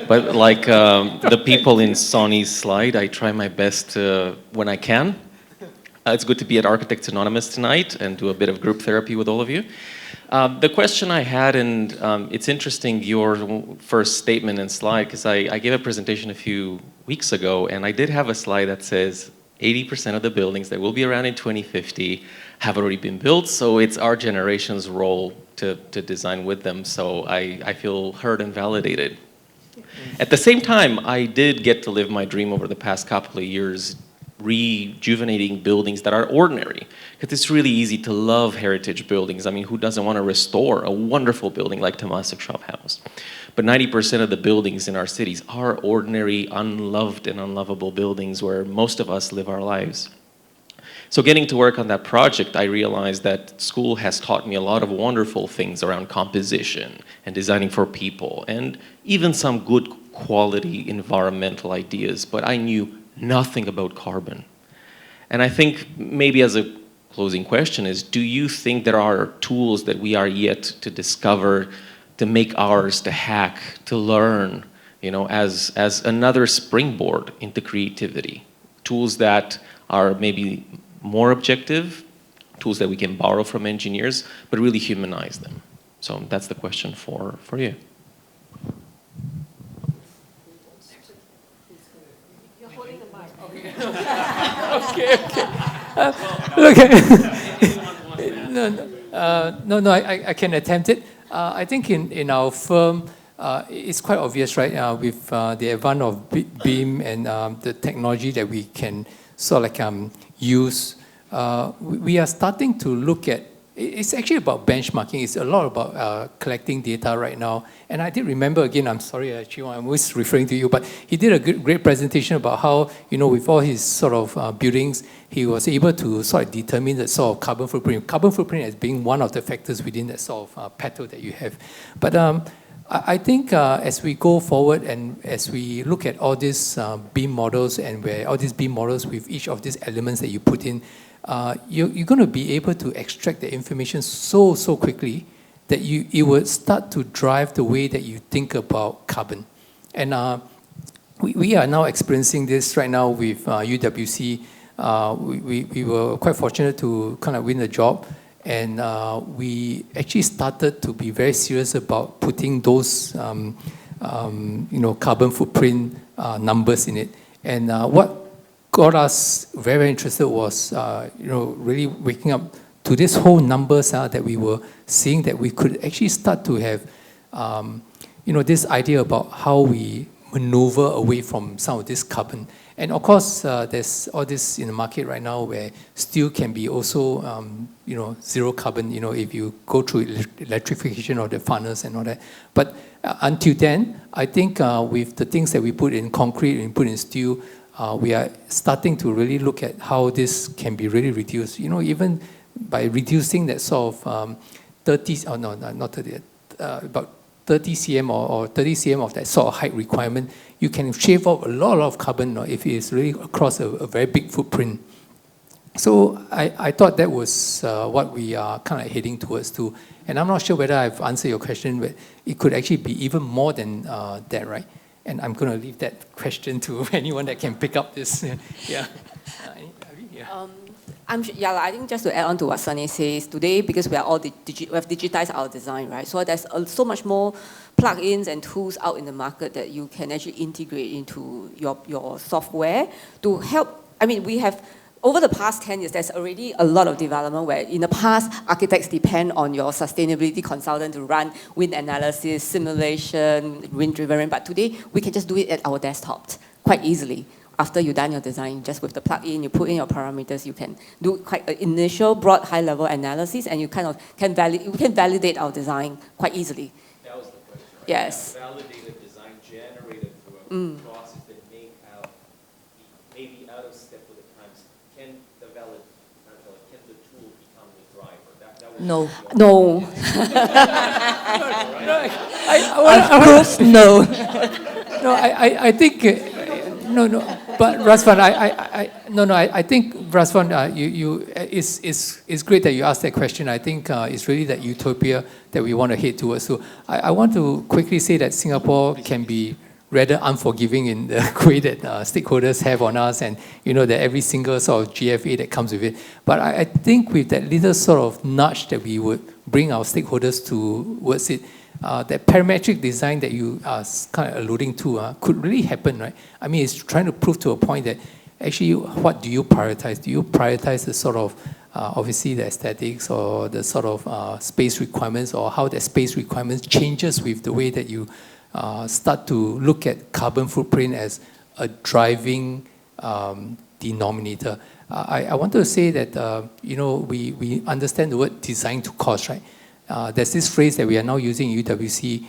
but like the people in Sonny's slide, I try my best when I can. It's good to be at Architects Anonymous tonight and do a bit of group therapy with all of you. The question I had, and it's interesting, your first statement and slide, because I gave a presentation a few weeks ago, and I did have a slide that says 80% of the buildings that will be around in 2050 have already been built, so it's our generation's role to design with them, so I feel heard and validated. At the same time, I did get to live my dream over the past couple of years, rejuvenating buildings that are ordinary, because it's really easy to love heritage buildings. I mean, who doesn't want to restore a wonderful building like Temasek Shop House? But 90% of the buildings in our cities are ordinary, unloved and unlovable buildings where most of us live our lives. So getting to work on that project, I realized that school has taught me a lot of wonderful things around composition and designing for people, and even some good quality environmental ideas, but I knew nothing about carbon. And I think maybe as a closing question is, do you think there are tools that we are yet to discover, to make ours, to hack, to learn, you know, as another springboard into creativity? Tools that are maybe more objective, tools that we can borrow from engineers, but really humanize them. So that's the question for you. You're holding the mic. No, I can attempt it. I think in our firm, it's quite obvious, right, with the advance of BIM and the technology that we can sort of like use, we are starting to look at it's actually about benchmarking. It's a lot about collecting data right now. And I did remember, again, I'm sorry, actually, I'm always referring to you, but he did a great presentation about how, with all his sort of buildings, he was able to sort of determine the sort of carbon footprint. Carbon footprint as being one of the factors within that sort of petal that you have. But I think as we go forward and as we look at all these beam models and where all these beam models with each of these elements that you put in, you're going to be able to extract the information so quickly that it will start to drive the way that you think about carbon. And we are now experiencing this right now with UWC. We were quite fortunate to kind of win the job. And we actually started to be very serious about putting those, carbon footprint numbers in it. And what got us very, very interested was, really waking up to this whole numbers that we were seeing that we could actually start to have, this idea about how we maneuver away from some of this carbon. And of course, there's all this in the market right now where steel can be also, zero carbon, if you go through electrification of the furnace and all that. But until then, I think with the things that we put in concrete and put in steel, we are starting to really look at how this can be really reduced. Even by reducing that sort of 30, oh no, not 30, about 30 cm or 30 cm of that sort of height requirement, you can shave off a lot of carbon if it's really across a very big footprint. So I thought that was what we are kind of heading towards too. And I'm not sure whether I've answered your question, but it could actually be even more than that, right? And I'm going to leave that question to anyone that can pick up this. Yeah. I think just to add on to what Sunny says, today, because we are all we have digitized our design, right? So there's so much more plugins and tools out in the market that you can actually integrate into your software to help. I mean, we have, over the past 10 years, there's already a lot of development where in the past, architects depend on your sustainability consultant to run wind analysis, simulation, wind-driven, but today, we can just do it at our desktops quite easily. After you've done your design, just with the plugin, you put in your parameters, you can do quite an initial, broad, high-level analysis, and you kind of we can validate our design quite easily. That was the question, right? Yes. Validated design generated through a process that may be out of step with the times. Can the tool become the driver? That No. No. Of course, no. No, I think... No, but Razvan, I think Razvan, it's great that you asked that question. I think it's really that utopia that we want to head towards. So I want to quickly say that Singapore can be rather unforgiving in the way that stakeholders have on us, and that every single sort of GFA that comes with it. But I think with that little sort of nudge that we would bring our stakeholders towards it, that parametric design that you are kind of alluding to could really happen, right? I mean, it's trying to prove to a point that actually, what do you prioritize? Do you prioritize the sort of, obviously, the aesthetics or the sort of space requirements, or how the space requirements changes with the way that you start to look at carbon footprint as a driving denominator? I want to say that, we understand the word design to cost, right? There's this phrase that we are now using in UWC,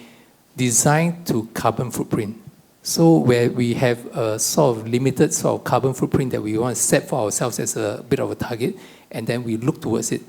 design to carbon footprint. So where we have a sort of limited sort of carbon footprint that we want to set for ourselves as a bit of a target, and then we look towards it.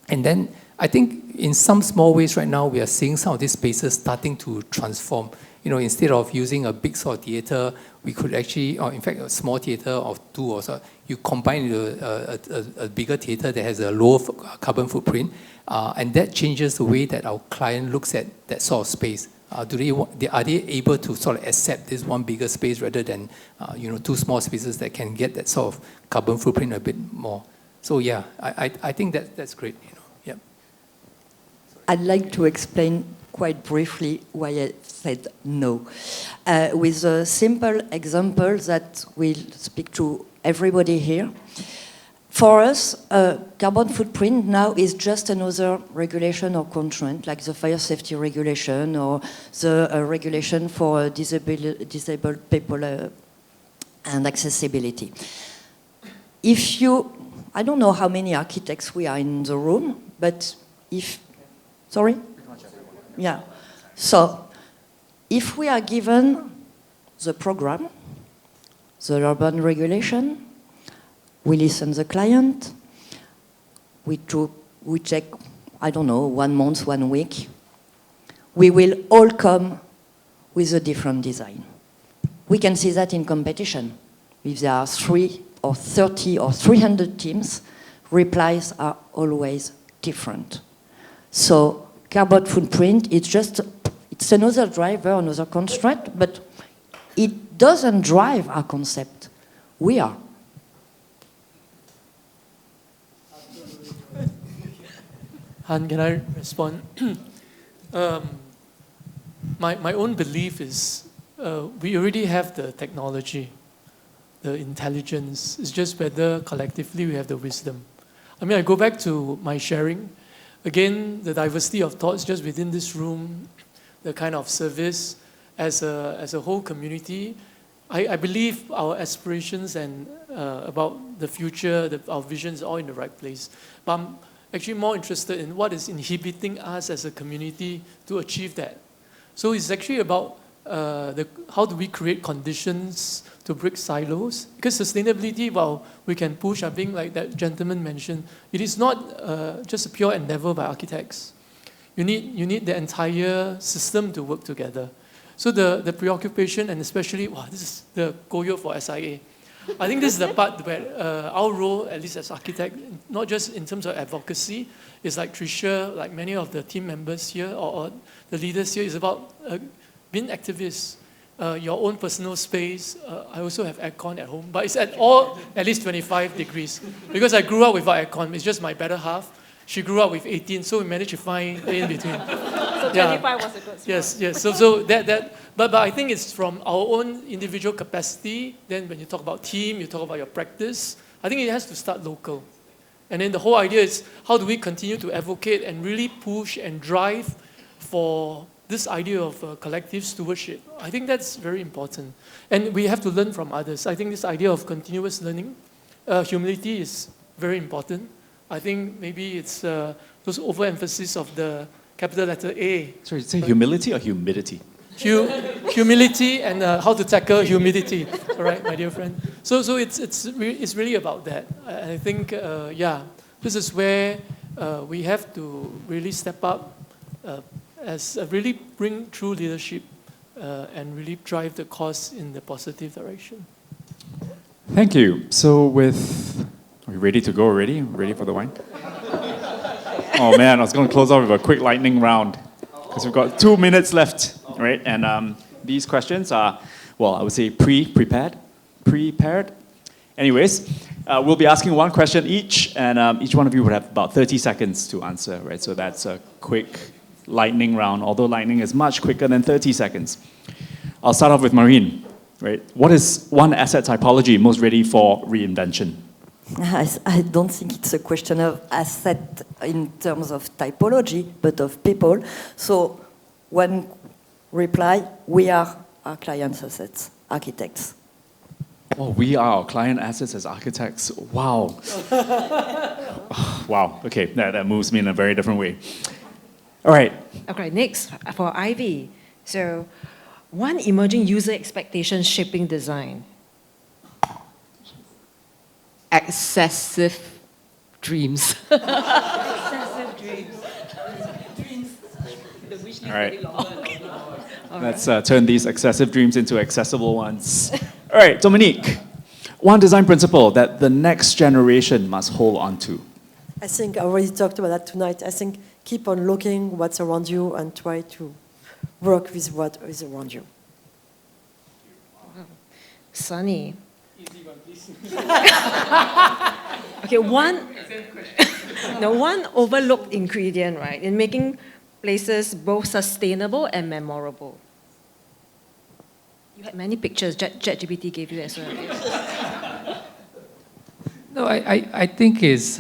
And then I think in some small ways right now, we are seeing some of these spaces starting to transform. Instead of using a big sort of theater, we could actually, or in fact, a small theater of two or so, you combine a bigger theater that has a lower carbon footprint, and that changes the way that our client looks at that sort of space. Are they able to sort of accept this one bigger space rather than two small spaces that can get that sort of carbon footprint a bit more? So yeah, I think that's great. Yeah. I'd like to explain quite briefly why I said no, with a simple example that will speak to everybody here. For us, carbon footprint now is just another regulation or constraint, like the fire safety regulation or the regulation for disabled people and accessibility. If you I don't know how many architects we are in the room, but if, sorry? Yeah. So, if we are given the program, the urban regulation, we listen to the client, we check, I don't know, 1 month, 1 week, we will all come with a different design. We can see that in competition. If there are 3 or 30 or 300 teams, replies are always different. So carbon footprint, it's another driver, another constraint, but it doesn't drive our concept. We are. Han, can I respond? My own belief is we already have the technology, the intelligence. It's just whether collectively we have the wisdom. I mean, I go back to my sharing. Again, the diversity of thoughts just within this room, the kind of service as a whole community. I believe our aspirations and about the future, our visions are all in the right place. But I'm actually more interested in what is inhibiting us as a community to achieve that. So it's actually about how do we create conditions to break silos? Because sustainability, while we can push, I think like that gentleman mentioned, it is not just a pure endeavor by architects. You need the entire system to work together. So the preoccupation, and especially, wow, this is the goal for SIA. I think this is the part where our role, at least as architect, not just in terms of advocacy, is like Tricia, like many of the team members here, or the leaders here, is about being activists. Your own personal space. I also have aircon at home, but it's at least 25 degrees. Because I grew up without aircon, it's just my better half. She grew up with 18, so we managed to find in between. So 25 was a good spot. Yes. So but I think it's from our own individual capacity. Then when you talk about team, you talk about your practice. I think it has to start local. And then the whole idea is how do we continue to advocate and really push and drive for this idea of collective stewardship. I think that's very important. And we have to learn from others. I think this idea of continuous learning, humility is very important. I think maybe it's those overemphasis of the capital letter A. Sorry, say humility or humidity? Humility and how to tackle humidity. All right, my dear friend. So it's really about that. I think, this is where we have to really step up as really bring true leadership and really drive the cause in the positive direction. Thank you. So are we ready to go already? Ready for the wine? Oh man, I was going to close off with a quick lightning round because we've got 2 minutes left, right? And these questions are, well, I would say prepared. Anyways, we'll be asking one question each, and each one of you would have about 30 seconds to answer, right? So that's a quick lightning round, although lightning is much quicker than 30 seconds. I'll start off with Marine, right? What is one asset typology most ready for reinvention? I don't think it's a question of asset in terms of typology, but of people. So one reply, we are our clients' assets, architects. Oh, we are our client assets as architects. Wow. Wow, okay, that moves me in a very different way. All right. Okay, next for Ivy. So, one emerging user expectation shaping design. Excessive dreams. Excessive dreams. All right. Let's turn these excessive dreams into accessible ones. All right, Dominique. One design principle that the next generation must hold on to. I think I already talked about that tonight. I think keep on looking what's around you and try to work with what is around you. Sunny. Okay, one overlooked ingredient, right, in making places both sustainable and memorable. You had many pictures ChatGPT gave you as well. No, I think it's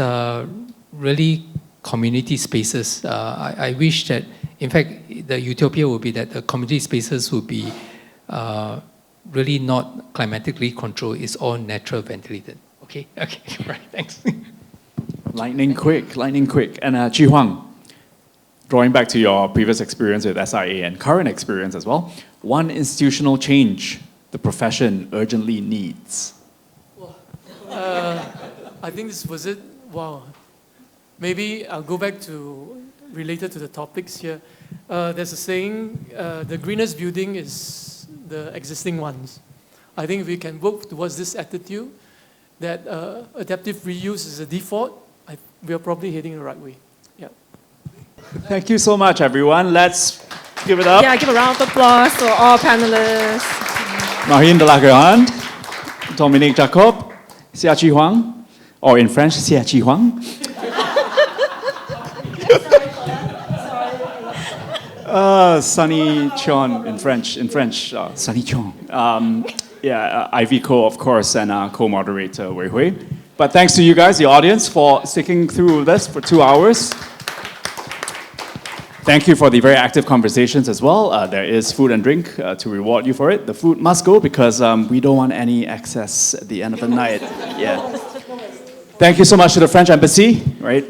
really community spaces. I wish that, in fact, the utopia would be that the community spaces would be really not climatically controlled. It's all natural ventilated. Okay, right, thanks. Lightning quick, lightning quick. And Chi Huang, drawing back to your previous experience with SIA and current experience as well, one institutional change the profession urgently needs. I think this was it. Wow. Maybe I'll go back to related to the topics here. There's a saying, the greenest building is the existing ones. I think if we can work towards this attitude, that adaptive reuse is a default, we are probably heading the right way. Yeah. Thank you so much, everyone. Let's give it up. Yeah, give a round of applause to all panelists. Marine de la Grande, Dominique Jacob, Xia Chi Huang, or in French, Xia Chi Huang. Sunny Chon in French, Sunny Chon. Ivy Co, of course, and co-moderator Wei Hui. But thanks to you guys, the audience, for sticking through this for 2 hours. Thank you for the very active conversations as well. There is food and drink to reward you for it. The food must go because we don't want any excess at the end of the night. Yeah. Thank you so much to the French Embassy, right?